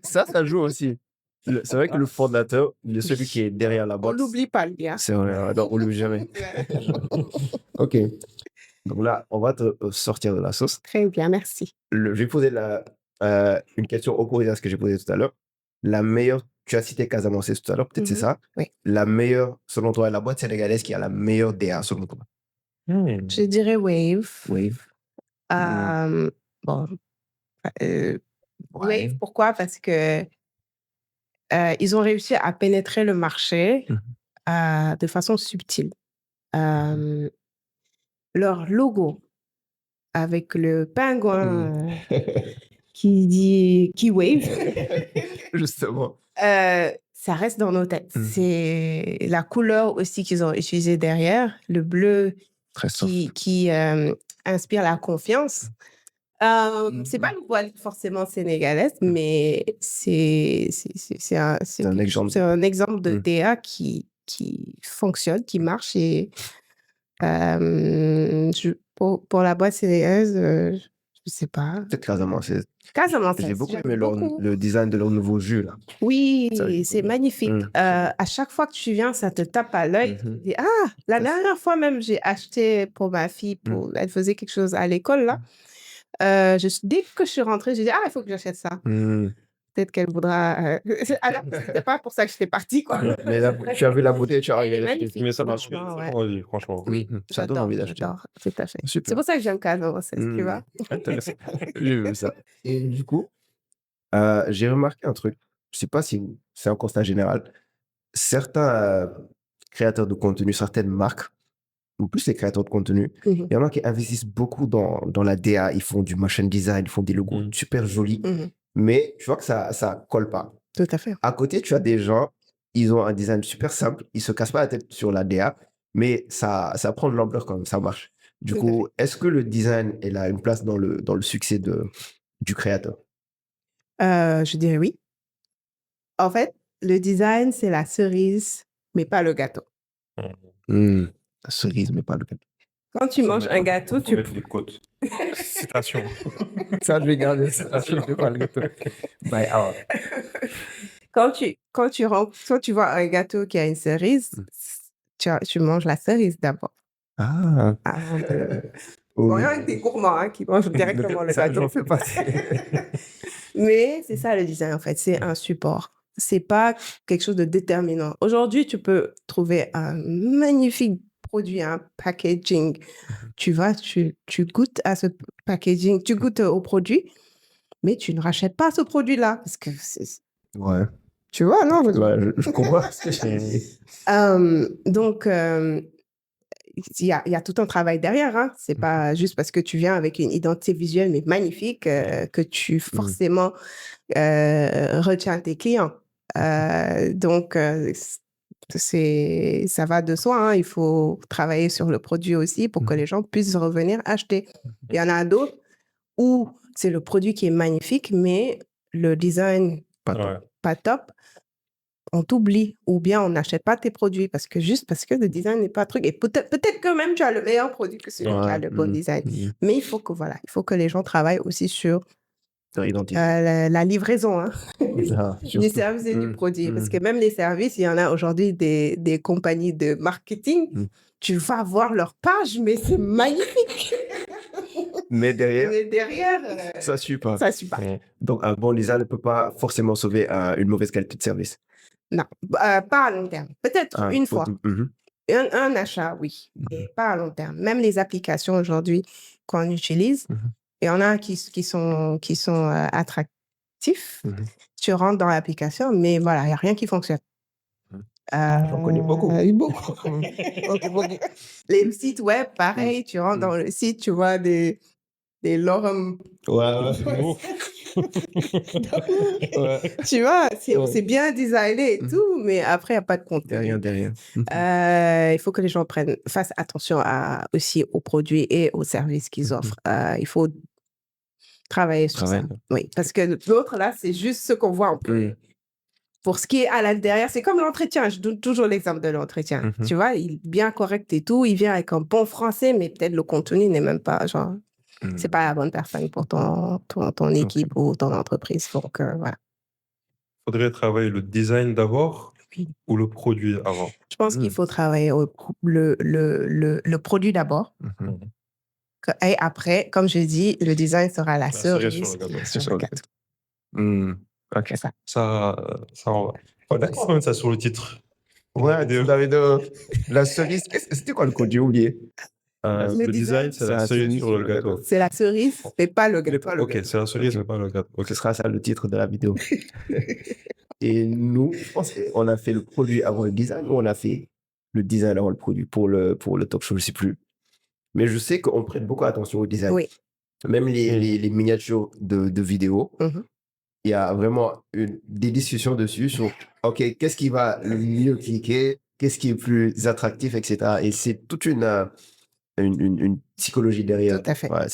Ça joue aussi. C'est vrai que le fondateur, celui qui est derrière la on boîte. l'oublie pas, le gars. C'est vrai, non, on l'oublie jamais. Ok. Donc là, on va te sortir de la sauce. Très bien, merci. Je vais poser une question opposée à ce que j'ai posé tout à l'heure. La meilleure, tu as cité Casamance tout à l'heure, peut-être c'est ça. Oui. La meilleure, selon toi, la boîte sénégalaise qui a la meilleure DA, selon toi. Je dirais Wave. Wave. Bon, Wave, pourquoi? Parce que ils ont réussi à pénétrer le marché de façon subtile. Leur logo avec le pingouin qui wave, Justement. ça reste dans nos têtes. C'est la couleur aussi qu'ils ont utilisée derrière, le bleu Très soft. qui inspire la confiance. C'est pas une boîte forcément sénégalaise, mais c'est un exemple. C'est un exemple de DA qui fonctionne, qui marche. Et pour la boîte sénégalaise, je sais pas. Peut-être Casamance. Casamance. J'ai beaucoup aimé le design de leur nouveau jus, là. Oui, Ça, j'ai c'est beaucoup magnifique. À chaque fois que tu viens, ça te tape à l'œil. Tu te dis, la dernière fois même, j'ai acheté pour ma fille, elle faisait quelque chose à l'école, là. Dès que je suis rentrée, j'ai dit, il faut que j'achète ça. Peut-être qu'elle voudra. Alors, c'était pas pour ça que j'étais partie, quoi. Mais là, tu as vu la beauté, tu as regardé. Magnifique. Mais ça marche bien, Ouais. ça donne envie, franchement. Oui, ça donne envie d'acheter. J'adore, tout à fait. Super. C'est pour ça que j'aime Casamance, tu vois. Intéressant. J'ai vu ça. Et du coup, j'ai remarqué un truc. Je sais pas si c'est un constat général. Certains créateurs de contenu, certaines marques, ou plus les créateurs de contenu, il y en a qui investissent beaucoup dans la DA. Ils font du motion design, ils font des logos super jolis. Mais tu vois que ça colle pas. Tout à fait. À côté, tu as des gens, ils ont un design super simple, ils se cassent pas la tête sur la DA, mais ça prend de l'ampleur quand même, ça marche. Du coup, est-ce que le design il a une place dans le succès du créateur? Je dirais oui. En fait, le design, c'est la cerise, mais pas le gâteau. La cerise, mais pas le gâteau. Quand tu manges un gâteau, Faut tu... mettre les côtes. Citation. Ça, je vais garder ça. Je vais pas le gâteau. Bye, ah. Quand tu vois un gâteau qui a une cerise, tu manges la cerise d'abord. Ah. Avant de... Oh, Bon, il y oui. a des gourmands hein, qui mangent directement le Ça, gâteau. j'en fais partie. Mais c'est ça le design, en fait. C'est un support. C'est pas quelque chose de déterminant. Aujourd'hui, tu peux trouver un magnifique produit, un packaging. Tu vas, tu goûtes à ce packaging, tu goûtes au produit, mais tu ne rachètes pas ce produit-là. Parce que Ouais. tu vois, non? Ouais, je comprends ce que j'ai dit. Donc, il y a tout un travail derrière. Hein. C'est pas juste parce que tu viens avec une identité visuelle mais magnifique que tu forcément retiens tes clients. Donc, ça va de soi. Hein. Il faut travailler sur le produit aussi pour que les gens puissent revenir acheter. Il y en a d'autres où c'est le produit qui est magnifique, mais le design pas top. On t'oublie ou bien on n'achète pas tes produits parce que le design n'est pas truc. Et peut-être que même tu as le meilleur produit que celui qui a le bon design. Mais il faut que les gens travaillent aussi sur Leur identité. la livraison hein, Ah, du service et du produit. Parce que même les services, il y en a aujourd'hui des compagnies de marketing. Tu vas voir leur page, mais c'est magnifique. Mais derrière, Mais derrière, ça suit pas. ça ne suit pas. Donc, un bon design ne peut pas forcément sauver une mauvaise qualité de service. Non, pas à long terme. Peut-être une fois. Un achat, oui, mais pas à long terme. Même les applications aujourd'hui qu'on utilise, il y en a qui sont attractifs. Tu rentres dans l'application, mais voilà, il n'y a rien qui fonctionne. J'en connais beaucoup. Beaucoup. Les sites web, pareil, tu rentres dans le site, tu vois des lorem. Ouais. Tu vois, c'est bien designé et tout, mais après, il n'y a pas de contenu. Rien derrière. Il faut que les gens fassent attention aussi aux produits et aux services qu'ils offrent. Il faut travailler sur ça. Oui, parce que l'autre, là, c'est juste ce qu'on voit en plus. Pour ce qui est à l'intérieur, c'est comme l'entretien. Je donne toujours l'exemple de l'entretien. Tu vois, il est bien correct et tout. Il vient avec un bon français, mais peut-être le contenu n'est même pas, genre, c'est pas la bonne personne pour ton équipe ou ton entreprise. Donc, voilà. Faudrait travailler le design d'abord ou le produit avant? Je pense qu'il faut travailler le produit d'abord. Et après, comme je dis, le design sera la cerise sur le gâteau. Ok. Ça on va. On d'accord mettre ça sur le titre. Ouais, la cerise. C'était quoi le code? J'ai oublié. Le design, c'est la cerise sur le gâteau. C'est la cerise, mais pas le gâteau. Ok, c'est la cerise, mais pas le gâteau. Ce sera ça le titre de la vidéo. Et nous, je pense qu'on a fait le produit avant le design ou on a fait le design avant le produit pour le talk show, je ne sais plus. Mais je sais qu'on prête beaucoup attention au design. Oui. Même les miniatures de vidéos, il y a vraiment des discussions dessus sur, OK, qu'est-ce qui va le mieux cliquer, qu'est-ce qui est plus attractif, etc. Et c'est toute une psychologie derrière. Tout à fait. Ouais,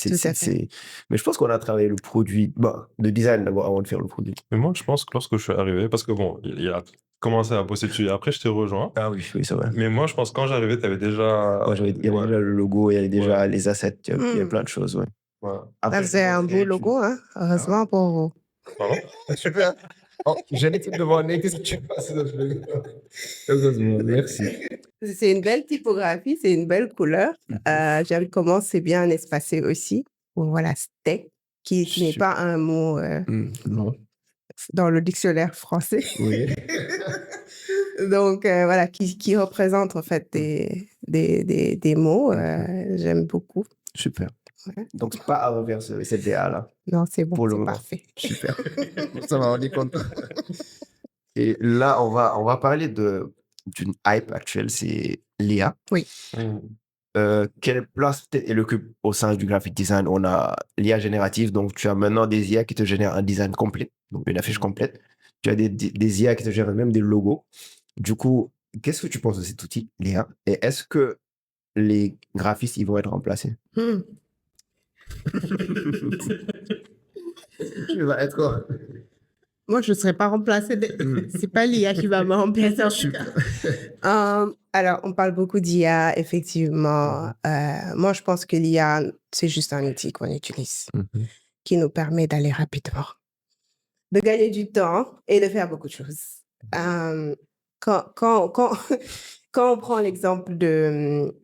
Mais je pense qu'on a travaillé le produit, le design d'abord avant de faire le produit. Mais moi, je pense que lorsque je suis arrivé, parce que bon, il a commencé à bosser dessus, après je t'ai rejoint. Ah oui, c'est vrai. Mais moi, je pense que quand j'arrivais, tu avais déjà... Il y avait déjà le logo, il y avait déjà les assets, il y avait plein de choses. Ouais. Ça faisait un beau logo, hein, heureusement pour vous. Pardon? Super. J'allais te demander qu'est-ce que tu passes dans le logo. Heureusement, merci. C'est une belle typographie, c'est une belle couleur. J'aime comment c'est bien espacé aussi. Bon, voilà, steak, qui n'est pas un mot Non. dans le dictionnaire français. Oui. Donc, voilà, qui représente en fait des mots. J'aime beaucoup. Super. Ouais. Donc, pas à refaire cette DA là. Non, c'est bon, c'est parfait. Super. Ça va, on est content. Et là, on va parler d'une hype actuelle, c'est l'IA. Oui. Quelle place peut-être elle occupe au sein du graphic design? On a l'IA générative, donc tu as maintenant des IA qui te génèrent un design complet, donc une affiche complète. Tu as des IA qui te génèrent même des logos. Du coup, qu'est-ce que tu penses de cet outil, l'IA? Et est-ce que les graphistes, ils vont être remplacés? Tu vas être quoi? Moi, je ne serais pas remplacée. C'est pas l'IA qui va me remplacer en tout cas. Alors, on parle beaucoup d'IA, effectivement. Moi, je pense que l'IA, c'est juste un outil qu'on utilise qui nous permet d'aller rapidement, de gagner du temps et de faire beaucoup de choses. Quand on prend l'exemple de...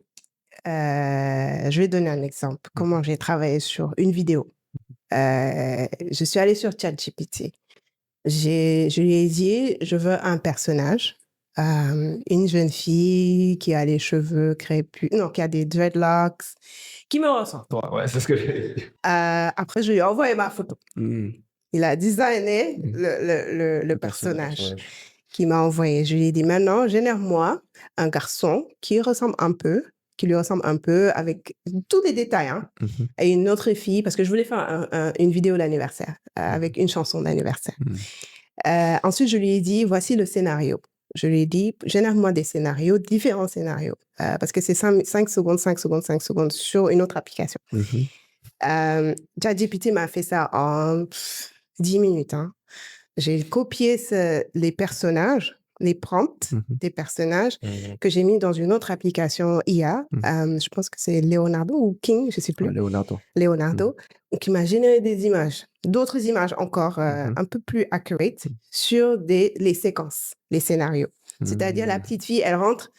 je vais donner un exemple. Comment j'ai travaillé sur une vidéo. Je suis allée sur ChatGPT. Je lui ai dit, je veux un personnage, une jeune fille qui a les cheveux crépus, non, qui a des dreadlocks, qui me ressemble. Ouais, c'est ce que j'ai dit. Après, je lui ai envoyé ma photo. Il a designé le personnage qu'il m'a envoyé. Je lui ai dit, maintenant, génère-moi un garçon qui lui ressemble un peu, avec tous les détails, hein, et une autre fille, parce que je voulais faire une vidéo d'anniversaire, avec une chanson d'anniversaire. Ensuite, je lui ai dit, voici le scénario. Je lui ai dit, génère-moi des scénarios, différents scénarios, parce que c'est 5 secondes sur une autre application. ChatGPT m'a fait ça en 10 minutes. Hein. J'ai copié les personnages, les prompts des personnages que j'ai mis dans une autre application IA. Je pense que c'est Leonardo ou King, je ne sais plus. Leonardo, qui m'a généré des images, d'autres images encore un peu plus accurate sur les séquences, les scénarios. C'est-à-dire la petite fille, elle rentre,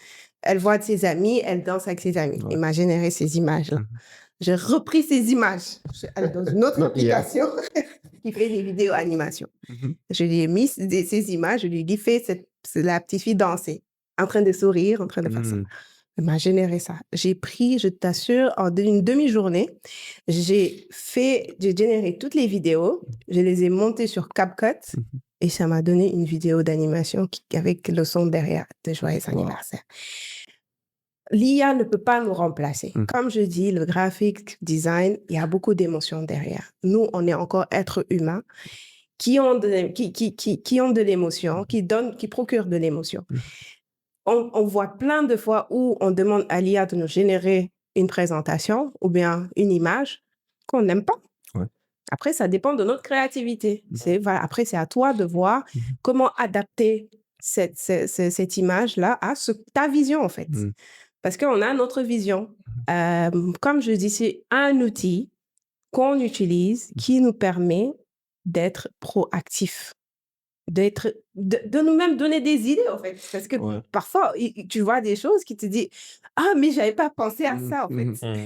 elle voit ses amis, elle danse avec ses amis. Il m'a généré ces images-là. J'ai repris ces images dans une autre application qui fait des vidéos animation. Je lui ai mis ces images, je lui ai dit, fais la petite fille danser, en train de sourire, en train de faire ça. Il m'a généré ça. J'ai pris, je t'assure, en une demi-journée, j'ai généré toutes les vidéos, je les ai montées sur CapCut et ça m'a donné une vidéo d'animation avec le son derrière de Joyeux anniversaire. L'IA ne peut pas nous remplacer. Comme je dis, le graphic design, il y a beaucoup d'émotions derrière. Nous, on est encore êtres humains qui ont de l'émotion, qui procurent de l'émotion. On voit plein de fois où on demande à l'IA de nous générer une présentation ou bien une image qu'on n'aime pas. Après, ça dépend de notre créativité. Après, c'est à toi de voir comment adapter cette image-là à ta vision, en fait. Parce qu'on a notre vision. Comme je dis, c'est un outil qu'on utilise qui nous permet d'être proactifs, de nous-mêmes donner des idées, en fait. Parce que parfois, tu vois des choses qui te disent « Ah, mais je n'avais pas pensé à ça, en fait. »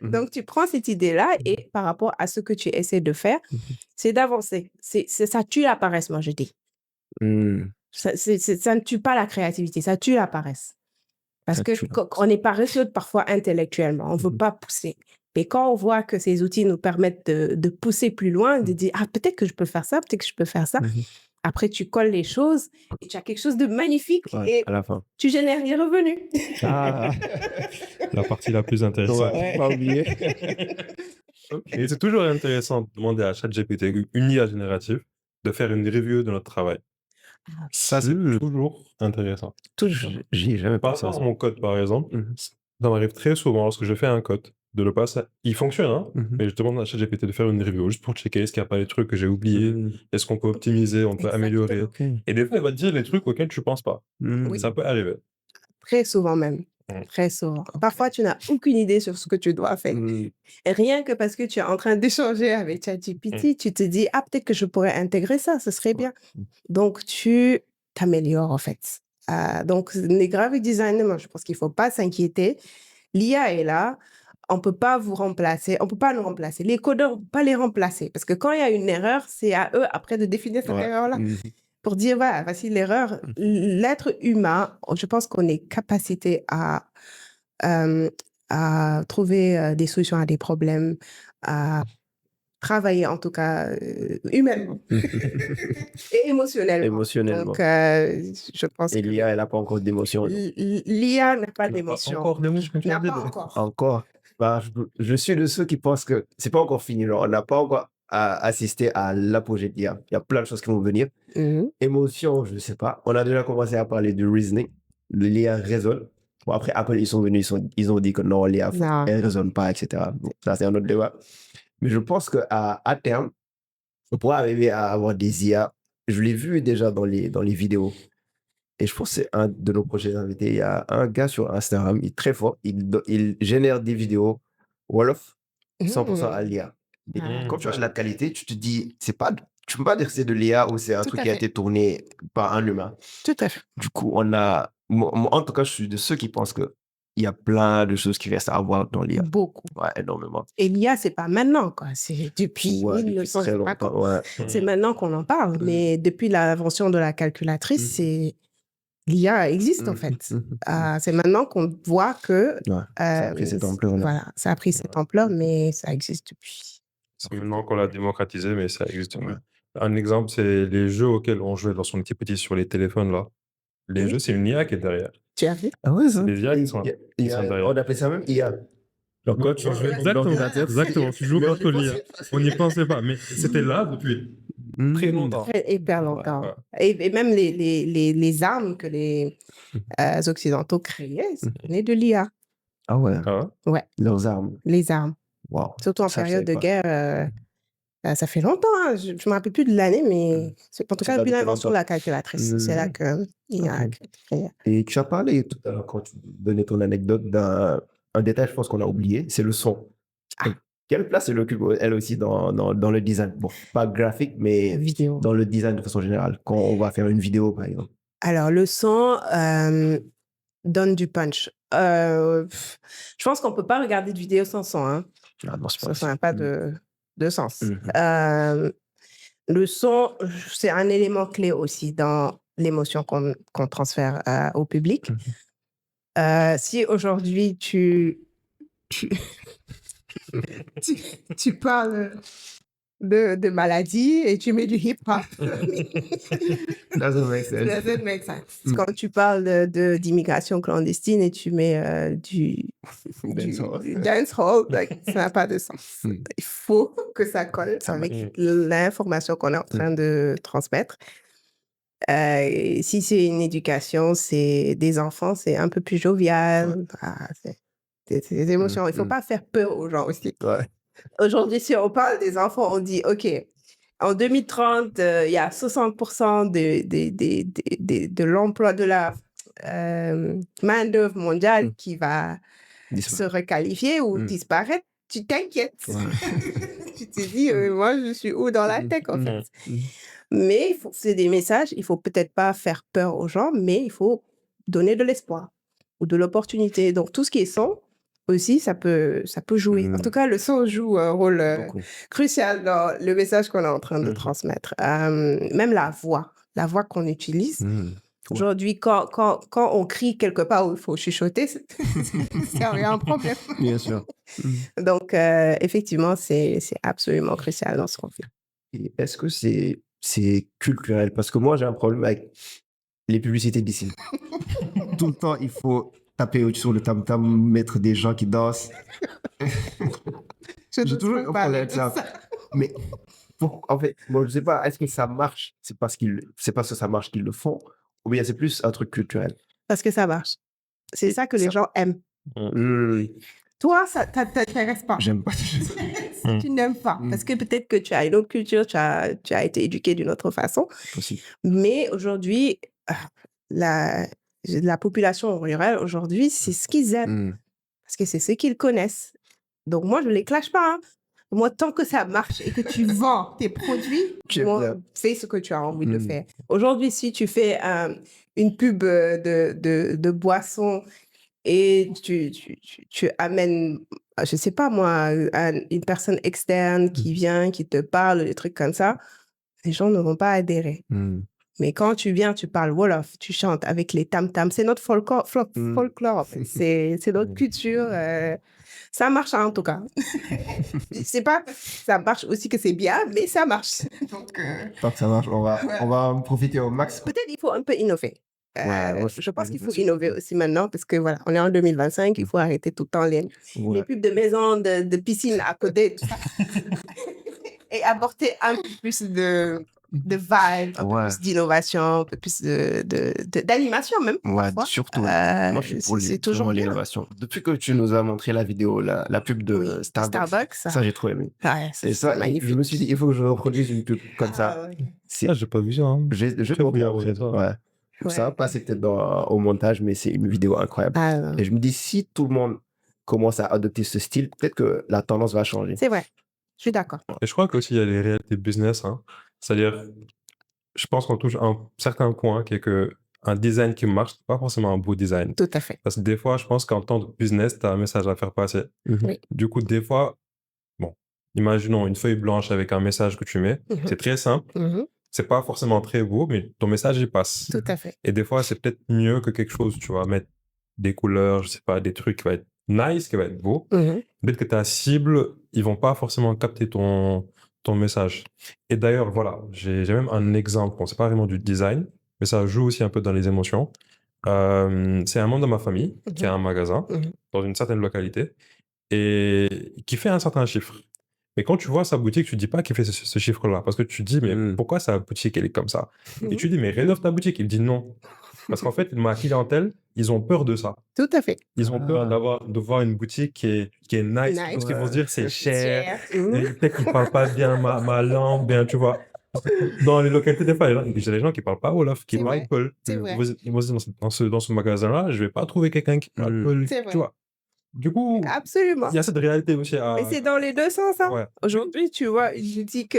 Donc, tu prends cette idée-là et par rapport à ce que tu essaies de faire, c'est d'avancer. Ça tue la paresse, moi, je dis. Ça ne tue pas la créativité, ça tue la paresse. Parce qu'on est paresseux parfois intellectuellement, on ne veut pas pousser. Mais quand on voit que ces outils nous permettent de pousser plus loin, de dire « Ah, peut-être que je peux faire ça, peut-être que je peux faire ça. » Après, tu colles les choses et tu as quelque chose de magnifique et à la fin. tu génères les revenus. La partie la plus intéressante. Pas oublier. Et c'est toujours intéressant de demander à ChatGPT, une IA générative, de faire une review de notre travail. Ça, c'est toujours intéressant. J'y ai jamais Par pensé à rapport ça. à mon code, par exemple, ça m'arrive très souvent lorsque je fais un code, de le passer. Il fonctionne, hein, mais je demande à ChatGPT de faire une review juste pour checker est-ce qu'il n'y a pas des trucs que j'ai oubliés, est-ce qu'on peut optimiser, on peut améliorer. Et des fois, il va te dire des trucs auxquels tu ne penses pas. Ça peut arriver. Très souvent même. Très souvent. Parfois, tu n'as aucune idée sur ce que tu dois faire. Et rien que parce que tu es en train d'échanger avec ChatGPT, tu te dis, ah, peut-être que je pourrais intégrer ça, ce serait bien. Donc, tu t'améliores, en fait. Donc, les graphic designers, moi, je pense qu'il ne faut pas s'inquiéter. L'IA est là. On ne peut pas vous remplacer. On ne peut pas nous remplacer. Les codeurs, on ne peut pas les remplacer. Parce que quand il y a une erreur, c'est à eux, après, de définir cette erreur-là. Pour dire, voilà, voici l'erreur. L'être humain, je pense qu'on est capacité à trouver des solutions à des problèmes, à travailler en tout cas humainement et émotionnellement. Donc, je pense Et l'IA, elle n'a pas encore d'émotion. L'IA n'a pas d'émotion. Encore d'émotion. N'a pas encore. Encore. Bah, je suis de ceux qui pensent que c'est pas encore fini. Genre, on n'a pas encore assisté à l'apogée de l'IA. Il y a plein de choses qui vont venir. Émotion, je ne sais pas. On a déjà commencé à parler du reasoning. L'IA raisonne. Bon, après, Apple, ils sont venus, ils ont dit que non, l'IA, elle ne raisonne pas, etc. Bon, ça, c'est un autre débat. Mais je pense qu'à terme, on pourra arriver à avoir des IA je l'ai vu déjà dans les vidéos. Et je pense que c'est un de nos prochains invités. Il y a un gars sur Instagram, il est très fort. Il génère des vidéos Wolof 100% à l'IA. Et Ah, quand tu as de la qualité, tu te dis, c'est pas, tu peux pas dire que c'est de l'IA ou c'est un Tout truc à qui a fait. été tourné par un humain. Tout à fait. Du coup, moi, en tout cas, je suis de ceux qui pensent que il y a plein de choses qui restent à voir dans l'IA. Beaucoup. Ouais, énormément. Et l'IA, c'est pas maintenant, quoi. C'est depuis Ouais, depuis 1900, très je sais pas longtemps. quand. Ouais. C'est maintenant qu'on en parle. Mais depuis l'invention de la calculatrice, Mhm. l'IA existe, en Mhm. fait. Mhm. C'est maintenant qu'on voit que Ouais, ça a pris cette ampleur-là. voilà, ça a pris cette ampleur, mais ça existe depuis. C'est maintenant qu'on l'a démocratisé, mais ça existe. Ouais. Un exemple, c'est les jeux auxquels on jouait lorsqu'on était petit sur les téléphones, là. Les Oui. jeux, c'est une IA qui est derrière. Tu as vu? Ah ouais, C'est des IA qui sont derrière. on appelle ça même IA. Alors quoi, tu jouais exactement, tu joues Mais on contre y l'IA. On n'y pensait pas, mais c'était là depuis très longtemps. Hyper longtemps. ouais. Et même les armes que les Occidentaux créaient, ça venait de l'IA. Ah ouais, Ah Ouais, leurs armes. les armes. Wow. Surtout en Ça, je période de savais pas. guerre. Ça fait longtemps, hein. Je ne me rappelle plus de l'année, mais en tout C'est cas, pas depuis depuis l'invention de longtemps. la calculatrice, c'est là que l'IA a Ok. créé. Et tu as parlé tout à l'heure, quand tu donnais ton anecdote, d'un détail, je pense qu'on a oublié, c'est le son. Quelle place elle occupe, elle aussi, dans le design? Bon, pas graphique, mais Vidéo. dans le design de façon générale, quand on va faire une vidéo, par exemple. Alors, le son donne du punch. Je pense qu'on ne peut pas regarder de vidéo sans son, hein. Ah non, c'est pas Ça n'a possible. pas de sens. Mhm. Le son, c'est un élément clé aussi dans l'émotion qu'on transfère au public. Si aujourd'hui tu parles de maladie et tu mets du hip-hop, Doesn't make sense. doesn't make sense. Quand tu parles d'immigration clandestine et tu mets du dancehall, ça n'a pas de sens. Il faut que ça colle avec l'information qu'on est en train de transmettre. Si c'est une éducation, c'est des enfants, c'est un peu plus jovial. C'est des émotions. Il ne faut pas faire peur aux gens aussi. Ouais. Aujourd'hui, si on parle des enfants, on dit, OK, en 2030, il y a 60% de l'emploi de la main-d'œuvre mondiale qui va se requalifier ou disparaître. Tu t'inquiètes. Tu te dis, moi, je suis où dans la tech, en fait. Mais c'est des messages, il ne faut peut-être pas faire peur aux gens, mais il faut donner de l'espoir ou de l'opportunité. Donc, tout ce qui est son, aussi, ça peut jouer. En tout cas, le son joue un rôle crucial dans le message qu'on est en train de transmettre. Même la voix qu'on utilise. Aujourd'hui, quand on crie quelque part où il faut chuchoter, ça a un problème. Bien sûr. Donc, effectivement, c'est absolument crucial dans ce qu'on fait. Et est-ce que c'est culturel? Parce que moi, j'ai un problème avec les publicités d'ici. Tout le temps, il faut taper sur le tam-tam, mettre des gens qui dansent. J'ai toujours un problème avec ça. Mais en fait, bon, je sais pas, est-ce que ça marche? C'est parce que ça marche qu'ils le font, ou bien c'est plus un truc culturel? Parce que ça marche. C'est ça que les gens aiment. Toi, ça t'intéresse pas. J'aime pas. Tu n'aimes pas. Parce que peut-être que tu as une autre culture, tu as été éduqué d'une autre façon. Possible. Mais aujourd'hui, la population rurale, aujourd'hui, c'est ce qu'ils aiment. Parce que c'est ce qu'ils connaissent. Donc, moi, je ne les clash pas. Hein. Moi, tant que ça marche et que tu vends tes produits, fais ce que tu as envie de faire. Aujourd'hui, si tu fais une pub de boisson et tu amènes, je ne sais pas moi, une personne externe qui vient, qui te parle, des trucs comme ça, les gens ne vont pas adhérer. Mais quand tu viens, tu parles Wolof, tu chantes avec les tam-tams, c'est notre folklore en fait. C'est notre culture. Ça marche en tout cas. C'est pas ça marche aussi que c'est bien, mais ça marche. Donc, tant que ça marche, on va en profiter au max. Peut-être il faut un peu innover. Je pense qu'il faut innover aussi maintenant parce que voilà, on est en 2025, il faut arrêter tout le temps les pubs de maisons, de piscines à côté, tout ça. Et apporter un peu plus de vibe, un peu Ouais. plus d'innovation, un peu plus d'animation même. Ouais, parfois. surtout. Moi, je suis pour C'est toujours vraiment bien. l'innovation. Depuis que tu nous as montré la vidéo, la pub de Oui, Starbucks, ça, j'ai trop aimé. ouais, Et c'est ça, magnifique. je me suis dit, il faut que je reproduise une pub comme ça. Ah, ouais. C'est, Ah, j'ai pas vu ça. Hein. je vais te Très montrer bien, après. ça. Ouais. Ça va Ouais. passer peut-être au montage, mais c'est une vidéo incroyable. Ah, Et je me dis, si tout le monde commence à adopter ce style, peut-être que la tendance va changer. c'est vrai. Je suis d'accord. Et je crois qu'aussi, il y a les réalités business. Hein. C'est-à-dire, je pense qu'on touche un certain point qui est que un design qui marche, c'est pas forcément un beau design. Tout à fait. Parce que des fois, je pense qu'en tant que business, tu as un message à faire passer. Oui. Du coup, des fois, bon, imaginons une feuille blanche avec un message que tu mets. Mhm. C'est très simple. Mhm. C'est pas forcément très beau, mais ton message, il passe. Tout à fait. Et des fois, c'est peut-être mieux que quelque chose, tu vas mettre des couleurs, je sais pas, des trucs qui va être nice, qui va être beau. Mhm. Peut-être que ta cible, ils vont pas forcément capter ton message. Et d'ailleurs, voilà, j'ai même un exemple. Bon, c'est pas vraiment du design, mais ça joue aussi un peu dans les émotions. C'est un membre de ma famille qui a un magasin Mhm. dans une certaine localité et qui fait un certain chiffre. Mais quand tu vois sa boutique, tu dis pas qu'il fait ce chiffre-là. Parce que tu dis, mais pourquoi sa boutique, elle est comme ça? Et tu dis, mais rénove ta boutique. Il dit non. Parce qu'en fait, ma clientèle, ils ont peur de ça. Tout à fait. Ils ont peur de voir une boutique qui est nice. Nice. Parce qu'ils vont se dire, c'est cher. Mhm. Et peut-être qu'ils parlent pas bien ma langue, bien, tu vois. Dans les localités, des fois, il y a des gens qui parlent pas Wolof, qui C'est parlent vrai. Peul. C'est vrai. Ils vont se dire, dans ce magasin-là, je vais pas trouver quelqu'un qui parle Peul. C'est vrai. Tu vois. Du coup, Absolument. il y a cette réalité aussi à... Et c'est dans les deux sens. Hein. Ouais. Aujourd'hui, tu vois une boutique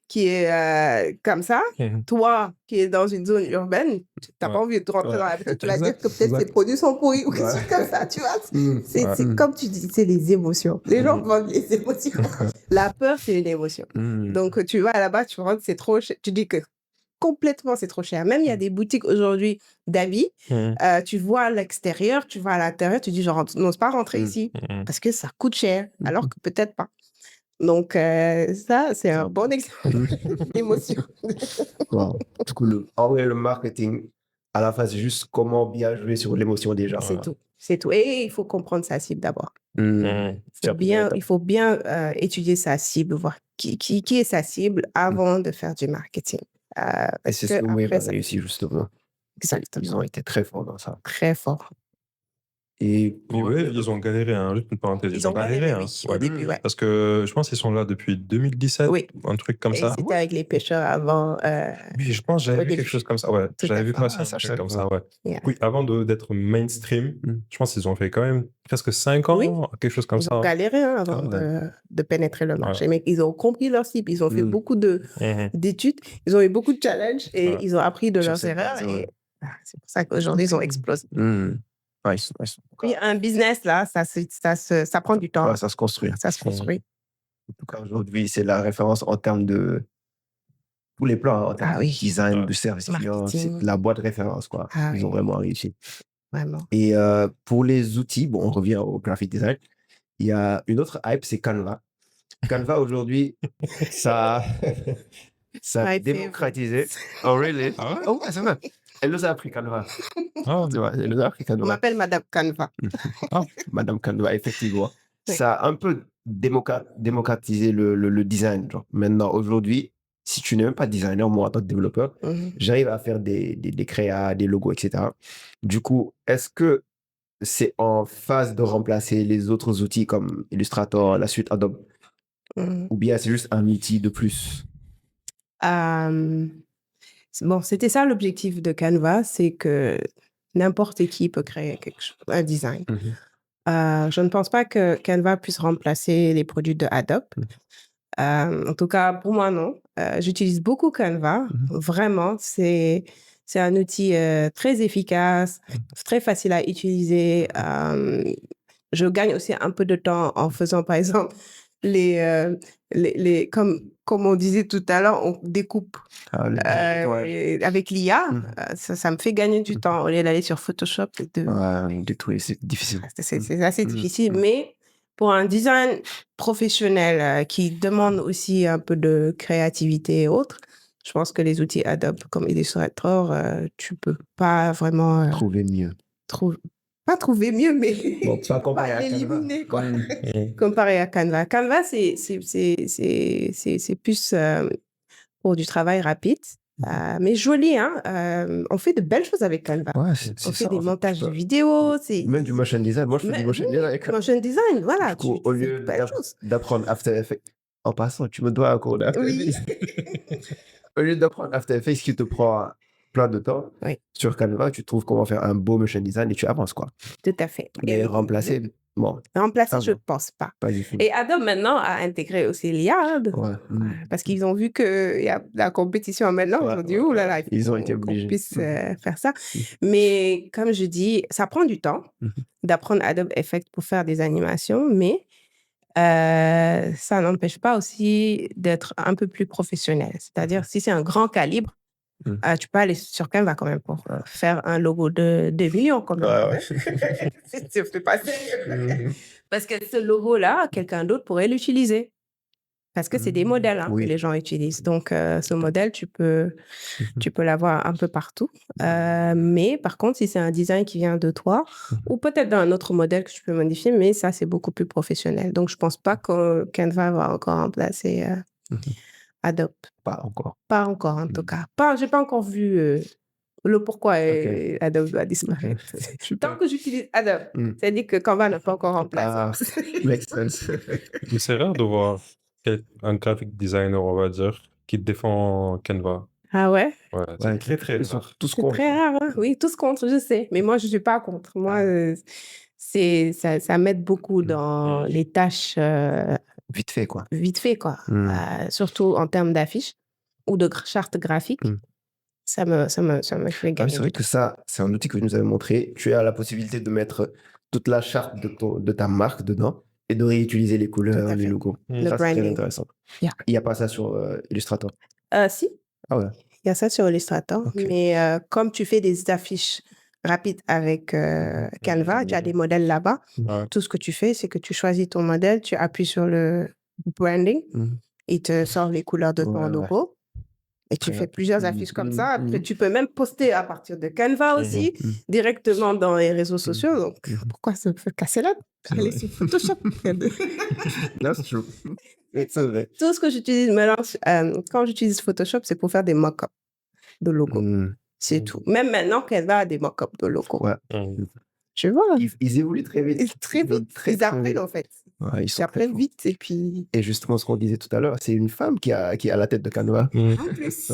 qui est comme ça. Mhm. Toi, qui es dans une zone urbaine, tu n'as Ouais. pas envie de rentrer Ouais. dans la boutique. Tu vas Exact, dire que peut-être exact. ses produits sont pourris ou quelque Ouais. chose comme ça. Tu vois, c'est Ouais. comme tu dis, c'est les émotions. Les gens vendent les émotions. La peur, c'est une émotion. Donc, tu vas là-bas, tu rentres, c'est trop cher. Tu dis que complètement, c'est trop cher. Même, il y a des boutiques aujourd'hui d'habits. Mhm. Tu vois à l'extérieur, tu vois à l'intérieur, tu dis, je n'ose pas rentrer ici Mhm. parce que ça coûte cher, alors que peut-être pas. Donc, ça, c'est un bon exemple d'émotion. Wow. Du coup, en vrai, le marketing, à la fin, c'est juste comment bien jouer sur l'émotion des gens. C'est tout. C'est tout. Et il faut comprendre sa cible d'abord. Mhm. Il faut bien étudier sa cible, voir qui est sa cible avant de faire du marketing. Et Parce c'est ce que que Wave a après, ça- réussi, justement. Ils Exactement. ont été très forts dans ça. Très fort. Et Mais ouais, ils ont galéré, hein. Juste une parenthèse, Ils ont galéré, hein. oui, Ouais. au début, ouais. Parce que je pense qu'ils sont là depuis 2017, Oui. un truc comme Et ça. c'était avec les pêcheurs avant. Oui, je pense que j'avais au vu début. quelque chose comme ça. Ouais, Tout à j'avais vu fait. passer un ça, je truc savais comme pas. ça, ouais. Yeah. Oui, avant d'être mainstream, Mm. je pense qu'ils ont fait quand même presque 5 ans, Oui. quelque chose comme Ils ça. ont galéré hein, avant Ah ouais. de pénétrer le marché. Ouais. Mais ils ont compris leur cible. Ils ont fait beaucoup Mhm. d'études. Ils ont eu beaucoup de challenges et Ouais. ils ont appris de Sur leurs cette erreurs. base, ouais. Et c'est pour ça qu'aujourd'hui, ils ont explosé. Nice, nice. Puis un business, là, ça prend du temps. Ouais, ça se construit. Ça se construit. En tout cas, aujourd'hui, c'est la référence en termes de tous les plans, hein, en termes Ah de oui. design, Ouais. de service client. Marketing. C'est la boîte référence, quoi. Ah Ils ont oui. vraiment réussi. Vraiment. Et pour les outils, bon, on revient au graphic design. Il y a une autre hype, c'est Canva. Canva, aujourd'hui, ça a My démocratisé. favorite. Oh, really? Ah ouais? Oh, ouais, c'est vrai. Elle nous a appris Canva. Ah, Tu vois, elle nous a appris On Canva. m'appelle Madame Canva. Madame Canva, effectivement. Oui. Ça a un peu démocratisé le design. Genre. Maintenant, aujourd'hui, si tu n'es même pas designer, moi, en tant que développeur, Mhm. j'arrive à faire des créas, des logos, etc. Du coup, est-ce que c'est en phase de remplacer les autres outils comme Illustrator, la suite Adobe, Mhm. ou bien c'est juste un outil de plus? Bon, c'était ça l'objectif de Canva, c'est que n'importe qui peut créer quelque chose, un design. Je ne pense pas que Canva puisse remplacer les produits de Adobe. En tout cas, pour moi, non. J'utilise beaucoup Canva. Vraiment, c'est un outil très efficace, très facile à utiliser. Je gagne aussi un peu de temps en faisant, par exemple, comme on disait tout à l'heure, on découpe Ouais. avec l'IA. Ça me fait gagner du temps au lieu d'aller sur Photoshop. Ouais, détruire, c'est difficile. C'est assez difficile, mais pour un design professionnel qui demande aussi un peu de créativité et autres, je pense que les outils Adobe comme Illustrator, tu peux pas vraiment Trouver mieux. pas trouver mieux, mais Bon, pas comparé à Canva. l'éliminer, quoi. Comparé à Canva. Canva, c'est plus pour du travail rapide, mais joli. Hein? On fait de belles choses avec Canva. Ouais, On c'est fait ça. des en fait, montages tu de peux- vidéos. Même du motion design. Moi, je fais du Mais motion oui, design avec motion design, voilà. Du coup, Tu au fais de lieu belles choses. d'apprendre After Effects, en passant, tu me dois un cours d'After Oui. Effects. Au lieu d'apprendre After Effects qui te prend plein de temps, Oui. sur Canva, tu trouves comment faire un beau motion design et tu avances, quoi. Tout à fait. Mais remplacer, bon, Remplacer, Ah je ne non. pense pas. pas du tout. Et Adobe maintenant a intégré aussi l'IA Ouais. parce qu'ils ont vu qu'il y a la compétition maintenant. Ouais, ils ont dit, ouais, ouh là là, il faut Ils ont été qu'on obligés. puisse faire ça. Mais comme je dis, ça prend du temps Mhm. d'apprendre Adobe Effects pour faire des animations, mais ça n'empêche pas aussi d'être un peu plus professionnel. C'est-à-dire, si c'est un grand calibre, Mhm. tu peux aller sur Canva quand même pour faire un logo de 2 millions quand même. Ouais, ouais. C'est pas sérieux. Mhm. Parce que ce logo-là, quelqu'un d'autre pourrait l'utiliser. Parce que c'est des modèles Oui. que les gens utilisent. Donc, ce modèle, tu peux l'avoir un peu partout. Mais par contre, si c'est un design qui vient de toi, ou peut-être d'un autre modèle que tu peux modifier, mais ça, c'est beaucoup plus professionnel. Donc, je ne pense pas que Canva va encore remplacer Adobe. Pas encore. Pas encore, en tout cas. Je n'ai pas encore vu le pourquoi Adobe va disparaître. Super. Tant que j'utilise Adobe, c'est-à-dire que Canva n'a pas encore remplacé. Makes sense. Mais c'est rare de voir un graphic designer, on va dire, qui défend Canva. Ah ouais? Ouais, c'est Ouais, très, très Ils sont rare. tous C'est contre. très rare, hein? Oui, tous contre, je sais. Mais moi, je ne suis pas contre. Moi, ça m'aide beaucoup dans les tâches Vite fait, quoi. vite fait, quoi. Mm. Surtout en termes d'affiches ou de chartes graphiques. Ça me fait Ah, gagner. c'est vrai que ça, c'est un outil que tu nous avais montré. Tu as la possibilité de mettre toute la charte de ta marque dedans et de réutiliser les couleurs, les fait. logos. Le Ça, c'est très branding. intéressant. Yeah. Il n'y a pas ça sur Illustrator. Si, Ah ouais. il y a ça sur Illustrator. Ok. Mais comme tu fais des affiches rapides avec Canva, tu as des modèles là-bas. Ouais. Tout ce que tu fais, c'est que tu choisis ton modèle, tu appuies sur le branding, il te sort les couleurs de ton Ouais, ouais. logo. Et tu Très fais bien. plusieurs affiches comme ça. Après, tu peux même poster à partir de Canva aussi, directement dans les réseaux sociaux. Donc, pourquoi se casser là? Allez sur Photoshop. That's true. C'est vrai. Tout ce que j'utilise maintenant, quand j'utilise Photoshop, c'est pour faire des mock-ups de logos. C'est tout. Même maintenant, Canva a des mock-ups de logos. Ouais. Tu vois? Ils évoluent très vite. Très vite. Ils apprennent, en fait. Ouais, ils sont Ils très apprennent forts. vite. Et puis, Et justement, ce qu'on disait tout à l'heure, c'est une femme qui a la tête de Canva. en plus.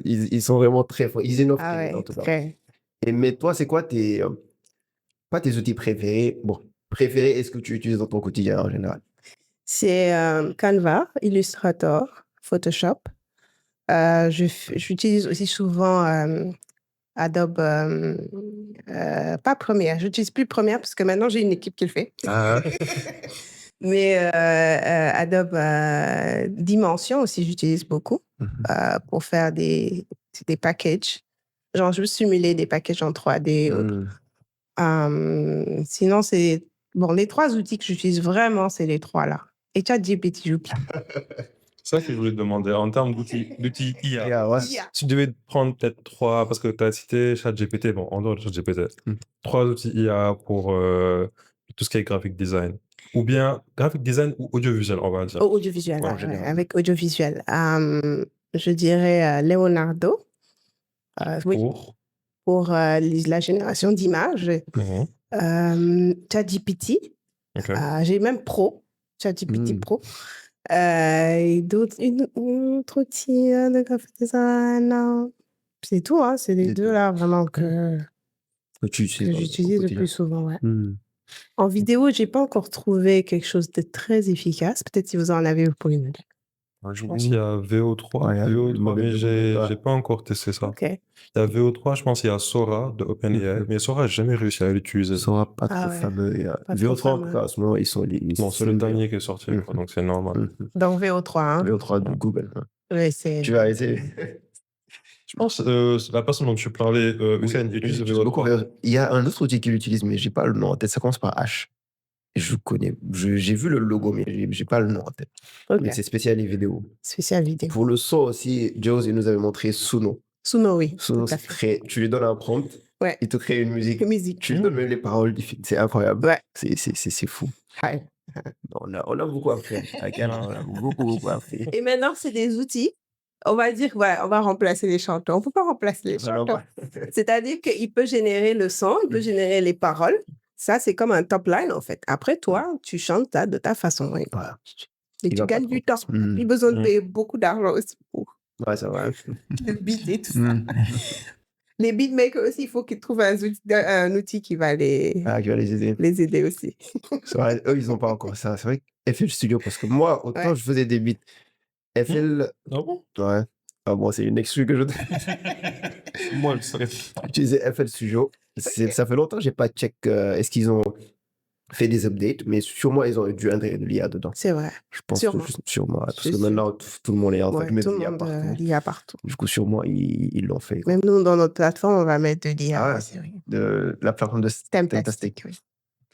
Ils sont vraiment très forts. Ils innovent Ah très vite, ouais, en tout cas. très. Mais toi, c'est quoi pas tes outils préférés? Bon, préférés, est-ce que tu utilises dans ton quotidien en général? C'est Canva, Illustrator, Photoshop. J'utilise aussi souvent Adobe, pas Premiere. J'utilise plus Premiere parce que maintenant j'ai une équipe qui le fait. Ah. Mais Adobe Dimension aussi, j'utilise beaucoup pour faire des packages. Genre, je veux simuler des packages en 3D. Sinon, c'est... Bon, les 3 outils que j'utilise vraiment, c'est les 3 là. Et ChatGPT, j'oublie. C'est ça que je voulais te demander. En termes d'outils IA, Yeah, ouais. si tu devais prendre peut-être 3, parce que tu as cité ChatGPT, bon, en dehors de ChatGPT, 3 outils IA pour tout ce qui est graphic design. Ou bien graphic design ou audiovisuel, on va dire. Audiovisuel, En ouais, général. avec audiovisuel. Je dirais Leonardo. Oui, pour la génération d'images. ChatGPT. Ok. J'ai même Pro, ChatGPT Pro. Et d'autres, une autre outil de graphic design. Non. C'est tout, hein, c'est les deux là vraiment que j'utilise le plus souvent. Ouais. En vidéo, j'ai pas encore trouvé quelque chose de très efficace. Peut-être si vous en avez, vous pouvez me dire. Je pense qu'il y a VO3, Ouais, il y a le modèle mais de j'ai Google, pas encore testé ça. Ok. Il y a VO3, je pense qu'il y a Sora de OpenAI, mais Sora, j'ai jamais réussi à l'utiliser. Ils sont pas Ah trop ouais. fameux. Pas trop VO3, en tout fameux. cas, en ce moment, ils sont Bon, c'est le dernier qui est sorti, quoi, donc c'est normal. Donc VO3, hein. VO3 de Google. Oui, c'est... Tu vas essayer. Je pense la personne dont tu parlais, Hussein, utilise J'utilise beaucoup VO3. VO3. Il y a un autre outil qu'il utilise, mais j'ai pas le nom en tête. Ça commence par H. Je connais. J'ai vu le logo, mais j'ai pas le nom en tête. Ok. Mais c'est spécial les vidéos. Spécial vidéo. Pour le son aussi, Joe, il nous avait montré Suno. Suno, oui. Suno, Tout à c'est fait. tu lui donnes un prompt, Ouais. il te crée une musique. Musique. Tu lui donnes même les paroles du film. C'est incroyable. Ouais. C'est fou. Ouais. On a beaucoup appris avec elle, on a beaucoup appris. Et maintenant, c'est des outils. On va dire, voilà, on va remplacer les chanteurs. On ne peut pas remplacer les Voilà, chanteurs. C'est-à-dire qu'il peut générer le son, il peut générer les paroles. Ça, c'est comme un top line, en fait. Après, toi, tu chantes ça de ta façon. Et Voilà. tu va pas gagnes du trop. temps. Plus besoin de Mm. payer beaucoup d'argent aussi pour Ouais, ça va. le beat et tout ça. Les beatmakers aussi, il faut qu'ils trouvent un outil qui va Ah, qui va les aider. les aider aussi. C'est vrai, eux, ils n'ont pas encore ça. C'est vrai FL Studio, parce que moi, autant Ouais. je faisais des beats. FL, Ah bon? ouais. Ah bon, c'est une excuse que je Moi, je serais. j'utilisais FL Studio. Ça fait longtemps que j'ai pas check est-ce qu'ils ont fait des updates, mais sûrement ils ont dû intégrer de l'IA dedans. C'est vrai. Je pense Sûrement. sûrement. Parce C'est que sûr. maintenant, tout le monde est en Ouais, train de mettre tout de le l'IA monde partout. l'IA partout. Du coup, sûrement, ils l'ont fait. quoi. Même nous, dans notre plateforme, on va mettre de l'IA. Ah ouais. aussi, oui. De la plateforme de Temtastic, oui.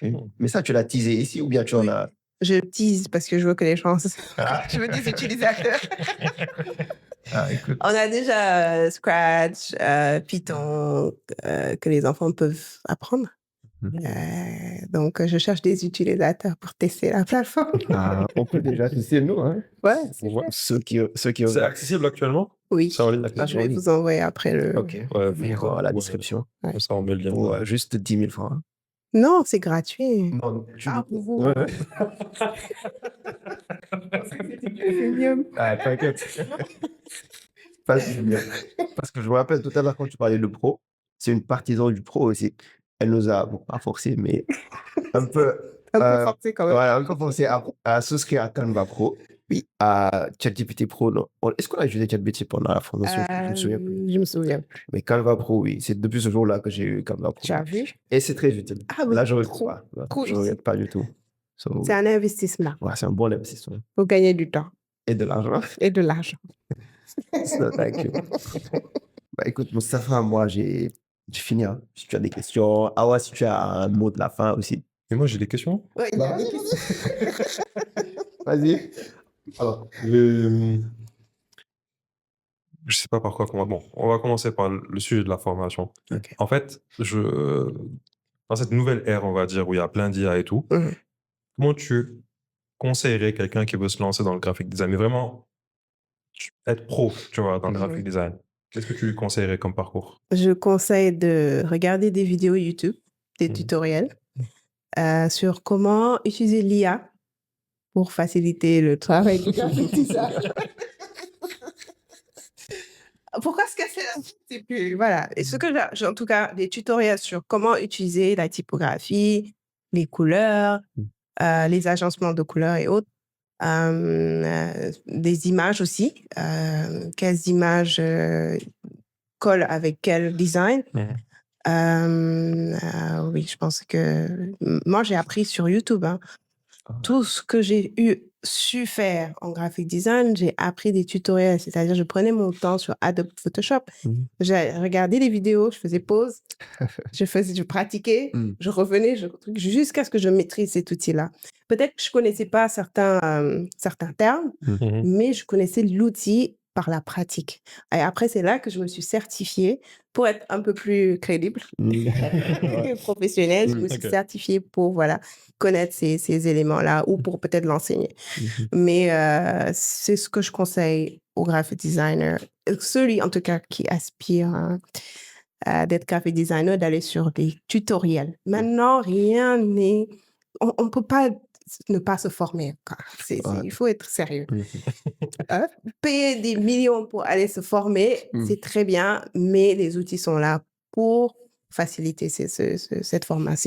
Ok. Mais ça, tu l'as teasé ici ou bien tu en Oui. as. Je tease parce que je veux que les gens... Ah. je veux des utilisateurs. Ah, écoute. On a déjà Scratch, Python, que les enfants peuvent apprendre. Donc, je cherche des utilisateurs pour tester la plateforme. Ah, on peut déjà tester, nous. Hein. Ouais, c'est Ouais. chouette. Ceux qui C'est accessible actuellement? Oui. C'est en ligne Je actuellement? vais vous envoyer après le... Ok. Ouais, Venir voir la description. Comme ça, on met le lien. Pour juste 10 000 francs. hein. Non, c'est gratuit. Non, Ah, pour vous. Ouais, ouais. Premium. Ah, t'inquiète. Parce que je me rappelle tout à l'heure quand tu parlais de pro, c'est une partisan du pro aussi. Elle nous a, bon, pas forcé, mais un peu, Un peu forcé quand même. voilà, un peu forcé à souscrire à Canva Pro, oui, à ChatGPT Pro. Non. Est-ce qu'on a utilisé ChatGPT pendant la formation? Je me souviens plus. Je me souviens plus. Mais Canva Pro, oui, c'est depuis ce jour-là que j'ai eu Canva Pro. Tu as vu? Et c'est très utile. Ah oui, Là, je ne trop, regrette pas. trop Je ne regrette pas du tout. So, C'est un investissement ouais, c'est un bon investissement. pour gagner du temps Et de l'argent. et de l'argent. So, thank you. Bah, écoute, Moustapha, moi, j'ai fini. Hein. Si tu as des questions. Awa, si tu as un mot de la fin aussi. Mais moi, j'ai des questions. Ouais, il y a des questions. Vas-y. Alors, je sais pas par quoi commencer. Bon, on va commencer par le sujet de la formation. Ok. En fait, dans cette nouvelle ère, on va dire, où il y a plein d'IA et tout, Mhm. comment tu conseillerais quelqu'un qui veut se lancer dans le graphic design, mais vraiment être pro, tu vois, dans le Mhm. graphic design? Qu'est-ce que tu lui conseillerais comme parcours? Je conseille de regarder des vidéos YouTube, des Mhm. tutoriels sur comment utiliser l'IA pour faciliter le travail du graphic design. Pourquoi est-ce que c'est plus... Voilà. Et ce que j'ai, en tout cas, des tutoriels sur comment utiliser la typographie, les couleurs, les agencements de couleurs et autres. Des images aussi. Quelles images collent avec quel design. Oui, je pense que... Moi, j'ai appris sur YouTube. Hein. Tout ce que j'ai su faire en graphic design, j'ai appris des tutoriels. C'est-à-dire, je prenais mon temps sur Adobe Photoshop. J'ai regardé les vidéos, je faisais pause, je pratiquais, je revenais, jusqu'à ce que je maîtrise cet outil-là. Peut-être que je ne connaissais pas certains termes, mais je connaissais l'outil par la pratique. Et après, c'est là que je me suis certifiée pour être un peu plus crédible, professionnelle. Je me suis certifiée pour connaître ces éléments-là ou pour peut-être l'enseigner. Mais c'est ce que je conseille aux graphic designers, celui en tout cas qui aspire d'être graphic designer, d'aller sur des tutoriels. Maintenant, rien n'est... On ne peut pas ne pas se former. Il faut être sérieux. Payer des millions pour aller se former, c'est très bien, mais les outils sont là pour faciliter ces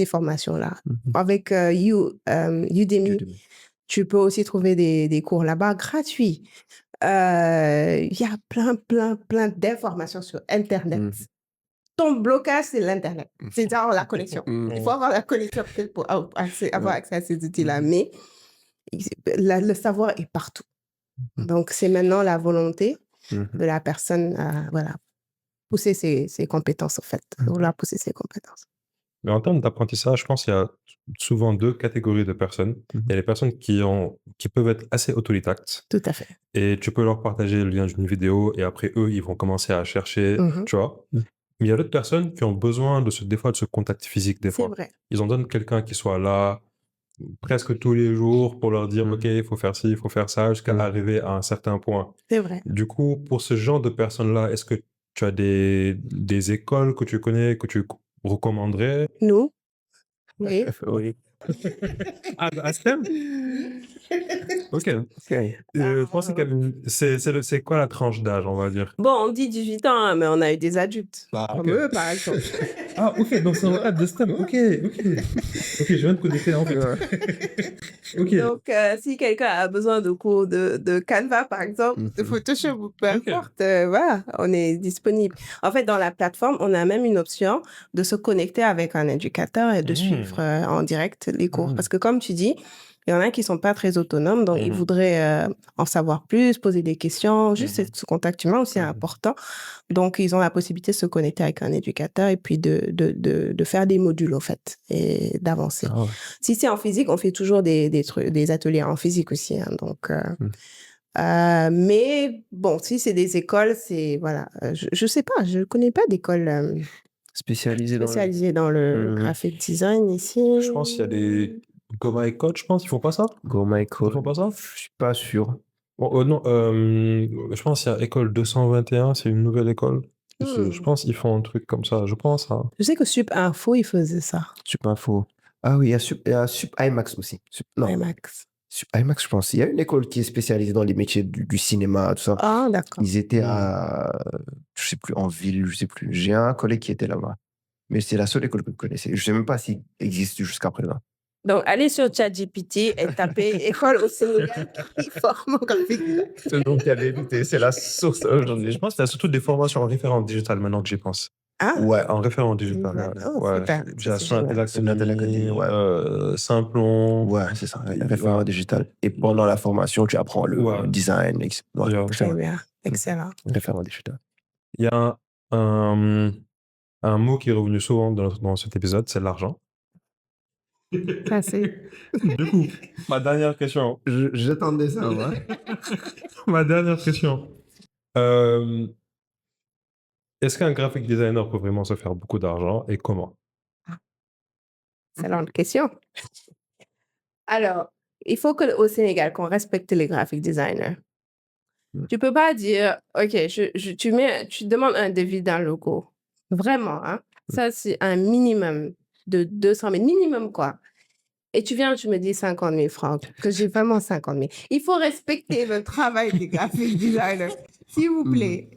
formations-là. Avec Udemy, tu peux aussi trouver des cours là-bas gratuits. Il y a plein d'informations sur Internet. Ton blocage, c'est l'Internet. C'est genre la connexion. Il faut avoir la connexion pour avoir accès à ces outils-là. Mais le savoir est partout. Donc, c'est maintenant la volonté de la personne à pousser ses compétences, en fait. Vouloir pousser ses compétences. Mais en termes d'apprentissage, je pense qu'il y a souvent deux catégories de personnes. Il y a les personnes qui peuvent être assez autodidactes. Tout à fait. Et tu peux leur partager le lien d'une vidéo et après, eux, ils vont commencer à chercher, tu vois. Mais il y a d'autres personnes qui ont besoin des fois de ce contact physique, des fois. C'est vrai. Ils ont besoin de quelqu'un qui soit là, presque tous les jours pour leur dire, Mhm. OK, il faut faire ci, il faut faire ça, jusqu'à Mhm. arriver à un certain point. C'est vrai. Du coup, pour ce genre de personnes-là, est-ce que tu as des écoles que tu connais, que tu recommanderais? Nous, oui. Oui. À STEM? OK. Je pense que c'est quoi la tranche d'âge, on va dire? Bon, on dit 18 ans, hein, mais on a eu des adultes. Bah, Comme ok. eux, par exemple. Ah, OK, donc c'est dans le cadre de STEM. OK. OK, je viens de connecter en fait. OK. Donc, si quelqu'un a besoin de cours de Canva, par exemple, de Mhm. Photoshop ou peu Ok. importe, voilà, on est disponible. En fait, dans la plateforme, on a même une option de se connecter avec un éducateur et de suivre en direct les cours. Parce que comme tu dis, il y en a qui sont pas très autonomes, donc ils voudraient en savoir plus, poser des questions. Juste ce contact humain aussi est important. Donc, ils ont la possibilité de se connecter avec un éducateur et puis de faire des modules, en fait, et d'avancer. Ah ouais. Si c'est en physique, on fait toujours des trucs, des ateliers en physique aussi. Hein, donc, mais bon, si c'est des écoles, c'est voilà. Je sais pas, je connais pas d'école Spécialisé dans le... spécialisée dans le graphic design ici. Je pense qu'il y a des Goma et Code, je pense, ils font pas ça? Go Michael. Ils font pas ça? Je suis pas sûr. Bon, non, je pense qu'il y a École 221, c'est une nouvelle école. Je pense qu'ils font un truc comme ça, je pense. Hein. Je sais que Sup Info, ils faisaient ça. Sup Info. Ah oui, il y a Sup IMAX aussi. Non, IMAX. Sup IMAX, je pense. Il y a une école qui est spécialisée dans les métiers du cinéma, tout ça. Ah, d'accord. Ils étaient à, je sais plus, en ville, je sais plus. J'ai un collègue qui était là-bas. Mais c'est la seule école que je connaissais. Je sais même pas s'il existe jusqu'à présent. Donc, allez sur ChatGPT et tapez école au Sénégal qui forme en graphique design. C'est le nom qui a débuté, c'est la source aujourd'hui. Je pense qu'il y a surtout des formations en référent digital maintenant que j'y pense. Ah, Ouais, en référent digital. Oh, super. J'ai la Ça, c'est génial. Sonatelle Academy, ouais. Simplon. Ouais, c'est ça, référent digital. Et pendant la formation, tu apprends le design, etc. Ouais, Yeah. Très bien. Excellent. référent digital. Il y a un mot qui est revenu souvent dans cet épisode, c'est l'argent. Ça, c'est... Du coup, ma dernière question. J'attendais ça, ouais. Ma dernière question. Est-ce qu'un graphic designer peut vraiment se faire beaucoup d'argent et comment? Excellente question. Alors, il faut qu'au Sénégal, qu'on respecte les graphic designers. Tu peux pas dire, OK, tu demandes un devis d'un logo. Vraiment, hein. Ça, c'est un minimum de 200 000. Minimum, quoi. Et tu viens, tu me dis 50 000 francs, que j'ai vraiment 50 000. Il faut respecter le travail des graphic designers, s'il vous plaît.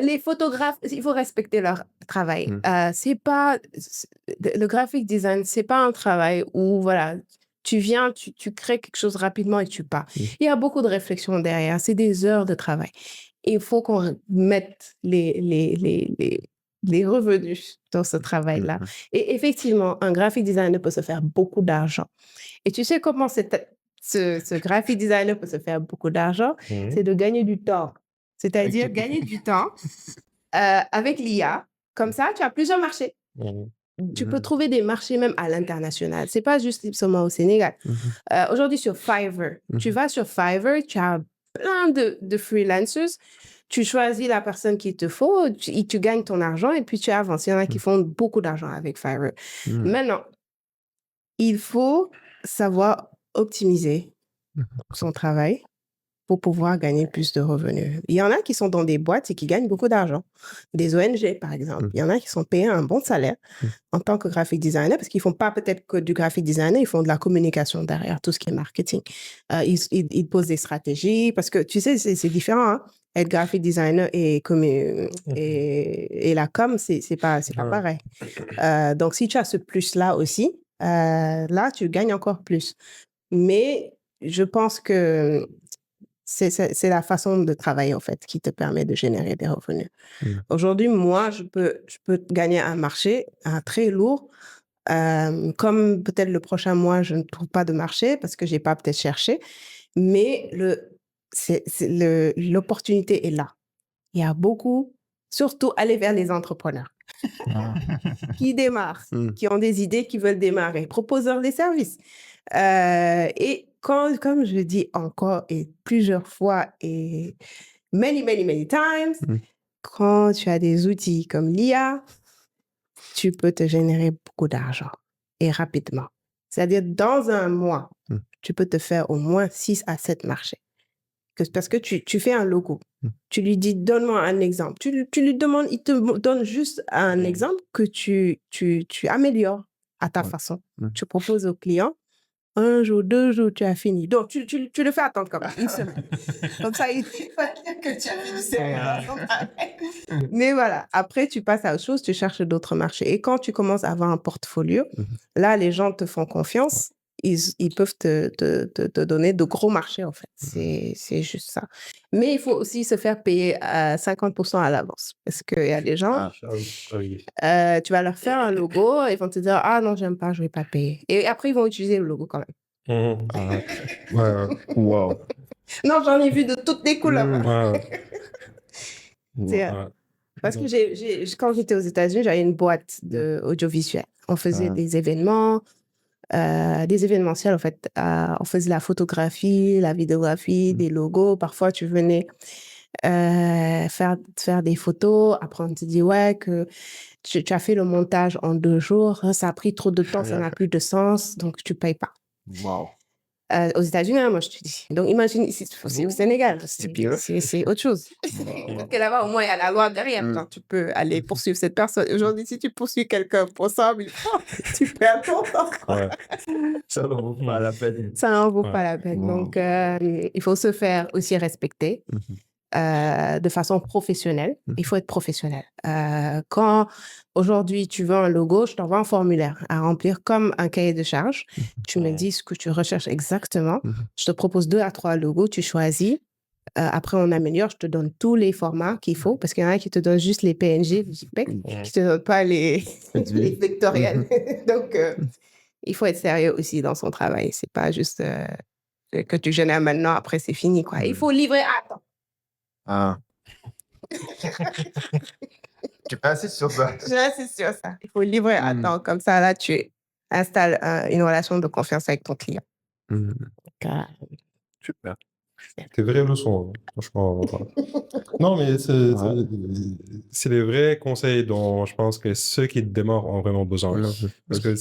Les photographes, il faut respecter leur travail. Le graphic design, c'est pas un travail où, voilà, tu viens, tu crées quelque chose rapidement et tu pars. Il y a beaucoup de réflexion derrière. C'est des heures de travail. Il faut qu'on mette les revenus dans ce travail-là. Et effectivement, un graphic designer peut se faire beaucoup d'argent. Et tu sais comment ce graphic designer peut se faire beaucoup d'argent? C'est de gagner du temps. C'est-à-dire gagner du temps avec l'IA. Comme ça, tu as plusieurs marchés. Tu peux trouver des marchés même à l'international. C'est pas juste seulement au Sénégal. Aujourd'hui, sur Fiverr, tu vas sur Fiverr, tu as plein de freelancers. Tu choisis la personne qu'il te faut, tu gagnes ton argent et puis tu avances. Il y en a qui font beaucoup d'argent avec Fiverr. Maintenant, il faut savoir optimiser son travail pour pouvoir gagner plus de revenus. Il y en a qui sont dans des boîtes et qui gagnent beaucoup d'argent. Des ONG, par exemple. Il y en a qui sont payés un bon salaire en tant que graphic designer parce qu'ils ne font pas peut-être que du graphic designer, ils font de la communication derrière, tout ce qui est marketing. Ils posent des stratégies parce que, tu sais, c'est différent. Hein? Être graphic designer et la com, c'est pas pareil. Donc, si tu as ce plus-là aussi, là, tu gagnes encore plus. Mais je pense que c'est la façon de travailler, en fait, qui te permet de générer des revenus. Aujourd'hui, moi, je peux gagner un marché très lourd. Comme peut-être le prochain mois, je ne trouve pas de marché parce que je n'ai pas peut-être cherché. Mais l'opportunité est là. Il y a beaucoup, surtout aller vers les entrepreneurs qui démarrent, qui ont des idées, qui veulent démarrer. Propose-leur des services. Et comme je dis encore et plusieurs fois et many times, quand tu as des outils comme l'IA, tu peux te générer beaucoup d'argent et rapidement. C'est-à-dire, dans un mois, Mm. tu peux te faire au moins 6 à 7 marchés. Parce que tu fais un logo. Tu lui dis, donne-moi un exemple. Tu lui demandes, il te donne juste un exemple que tu améliores à ta façon. Tu proposes au client, 1 jour, 2 jours, tu as fini. Donc, tu le fais attendre comme une semaine. Comme ça, il va dire que tu as fini. Mais voilà, après, tu passes à autre chose, tu cherches d'autres marchés. Et quand tu commences à avoir un portfolio, là, les gens te font confiance. Ils peuvent te donner de gros marchés, en fait. C'est juste ça. Mais il faut aussi se faire payer à 50% à l'avance. Parce qu'il y a des gens, tu vas leur faire un logo, ils vont te dire, ah non, j'aime pas, je vais pas payer. Et après, ils vont utiliser le logo quand même. Wow. Non, j'en ai vu de toutes les couleurs. Parce que quand j'étais aux États-Unis, j'avais une boîte d'audiovisuel. On faisait des événements, des événementiels, en fait. On faisait la photographie, la vidéographie, des logos. Parfois, tu venais faire des photos. Après, on te dit, ouais, que tu as fait le montage en 2 jours. Ça a pris trop de temps, ça n'a plus de sens, donc tu ne payes pas. Wow. Aux États-Unis, moi, je te dis. Donc, imagine ici, c'est au Sénégal. C'est pire. C'est autre chose. Parce que là-bas, au moins, il y a la loi derrière. Genre, tu peux aller poursuivre cette personne. Aujourd'hui, si tu poursuis quelqu'un pour 100 000 francs, tu perds ton temps. Ça n'en vaut pas la peine. Ça n'en vaut pas la peine. Donc, il faut se faire aussi respecter de façon professionnelle. Il faut être professionnel. Quand aujourd'hui tu veux un logo, je t'envoie un formulaire à remplir comme un cahier de charge. Tu me dis ce que tu recherches exactement. Je te propose 2 à 3 logos, tu choisis. Après, on améliore, je te donne tous les formats qu'il faut, parce qu'il y en a qui te donnent juste les PNG, les JPEG, qui ne te donnent pas les vectoriels. Donc, il faut être sérieux aussi dans son travail. C'est pas juste que tu génères maintenant, après c'est fini, quoi. Il faut livrer à temps. Tu insistes sur ça. J'insiste sur ça. Il faut livrer à temps. Comme ça, là, tu installes une relation de confiance avec ton client. Super. Des vraies leçons, franchement. Non, mais c'est les vrais conseils dont je pense que ceux qui démarrent ont vraiment besoin. Parce que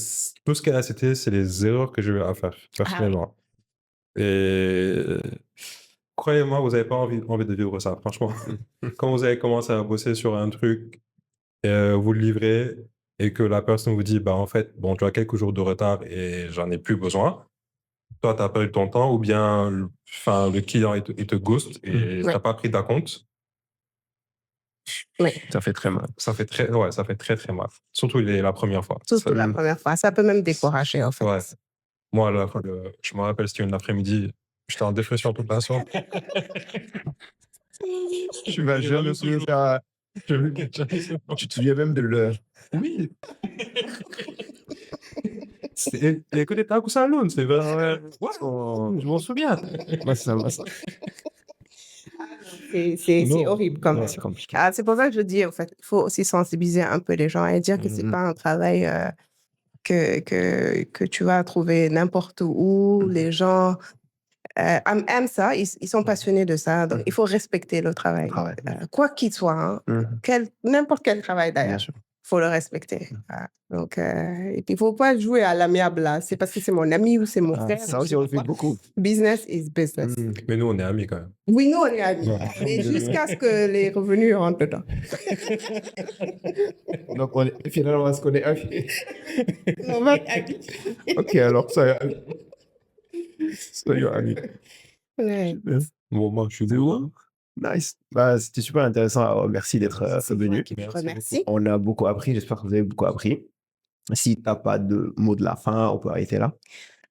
tout ce qu'elle a cité, c'est les erreurs que j'ai eu à faire, personnellement. Et croyez-moi, vous n'avez pas envie de vivre ça, franchement. Quand vous avez commencé à bosser sur un truc, vous le livrez et que la personne vous dit, bah, en fait, bon, tu as quelques jours de retard et j'en ai plus besoin. Toi, tu as perdu ton temps ou bien le client, il te ghost et tu n'as pas pris ta compte. Oui. Ça fait très mal. Ça fait très, très mal. Surtout la première fois. Surtout la première fois. Ça peut même décourager, en fait. Ouais. Moi, je me rappelle, c'était une après-midi, j'étais en dépression toute la soirée. Tu vas jamais souvenir ça. Tu te souviens même de l'heure. Oui. Écoutez, t'as coup ça l'autre, c'est vers... je m'en souviens. C'est horrible quand même. C'est compliqué. C'est pour ça que je dis, en fait, il faut aussi sensibiliser un peu les gens et dire que c'est pas un travail que tu vas trouver n'importe où. Les gens aiment ça, ils sont passionnés de ça. Donc, il faut respecter le travail. Quoi qu'il soit, n'importe quel travail d'ailleurs. Il faut le respecter. Donc, et puis, il ne faut pas jouer à l'amiable là. C'est parce que c'est mon ami ou c'est mon frère. Ça aussi, on le fait beaucoup. Business is business. Mais nous, on est amis quand même. Oui, nous, on est amis. Mais jusqu'à ce que les revenus rentrent dedans. Donc, finalement, on se connaît amis. On va être amis. Ok, alors ça y est amis. Ouais. Bon, moi, je suis désolé. Nice. C'était super intéressant. Merci d'être venu. Merci. On a beaucoup appris. J'espère que vous avez beaucoup appris. Si tu n'as pas de mot de la fin, on peut arrêter là.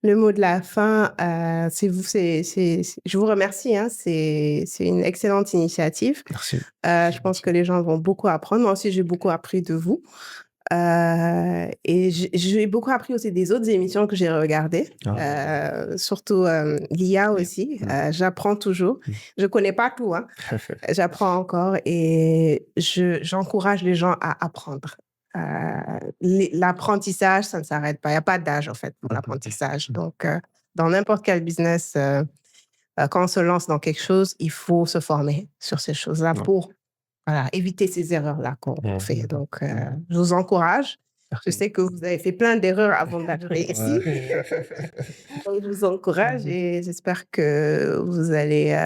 Le mot de la fin, je vous remercie. C'est une excellente initiative. Merci. Je pense que les gens vont beaucoup apprendre. Moi aussi, j'ai beaucoup appris de vous. Et j'ai beaucoup appris aussi des autres émissions que j'ai regardées, surtout l'IA aussi. J'apprends toujours. Je ne connais pas tout. J'apprends encore et j'encourage les gens à apprendre. L'apprentissage, ça ne s'arrête pas. Il n'y a pas d'âge, en fait, pour l'apprentissage. Donc, dans n'importe quel business, quand on se lance dans quelque chose, il faut se former sur ces choses-là pour éviter ces erreurs-là qu'on fait. Donc, je vous encourage. Je sais que vous avez fait plein d'erreurs avant d'arriver ici. Ouais. Donc, je vous encourage et j'espère que vous allez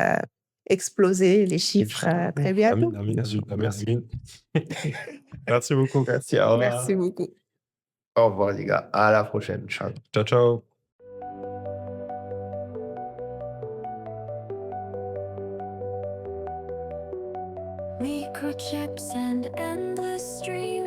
exploser les chiffres très bientôt. Amin, Merci amin, beaucoup, amin, merci. amin. Merci beaucoup. Merci, au revoir. Merci beaucoup. Au revoir, les gars. À la prochaine. Ciao. Ciao, ciao. Microchips and endless streams.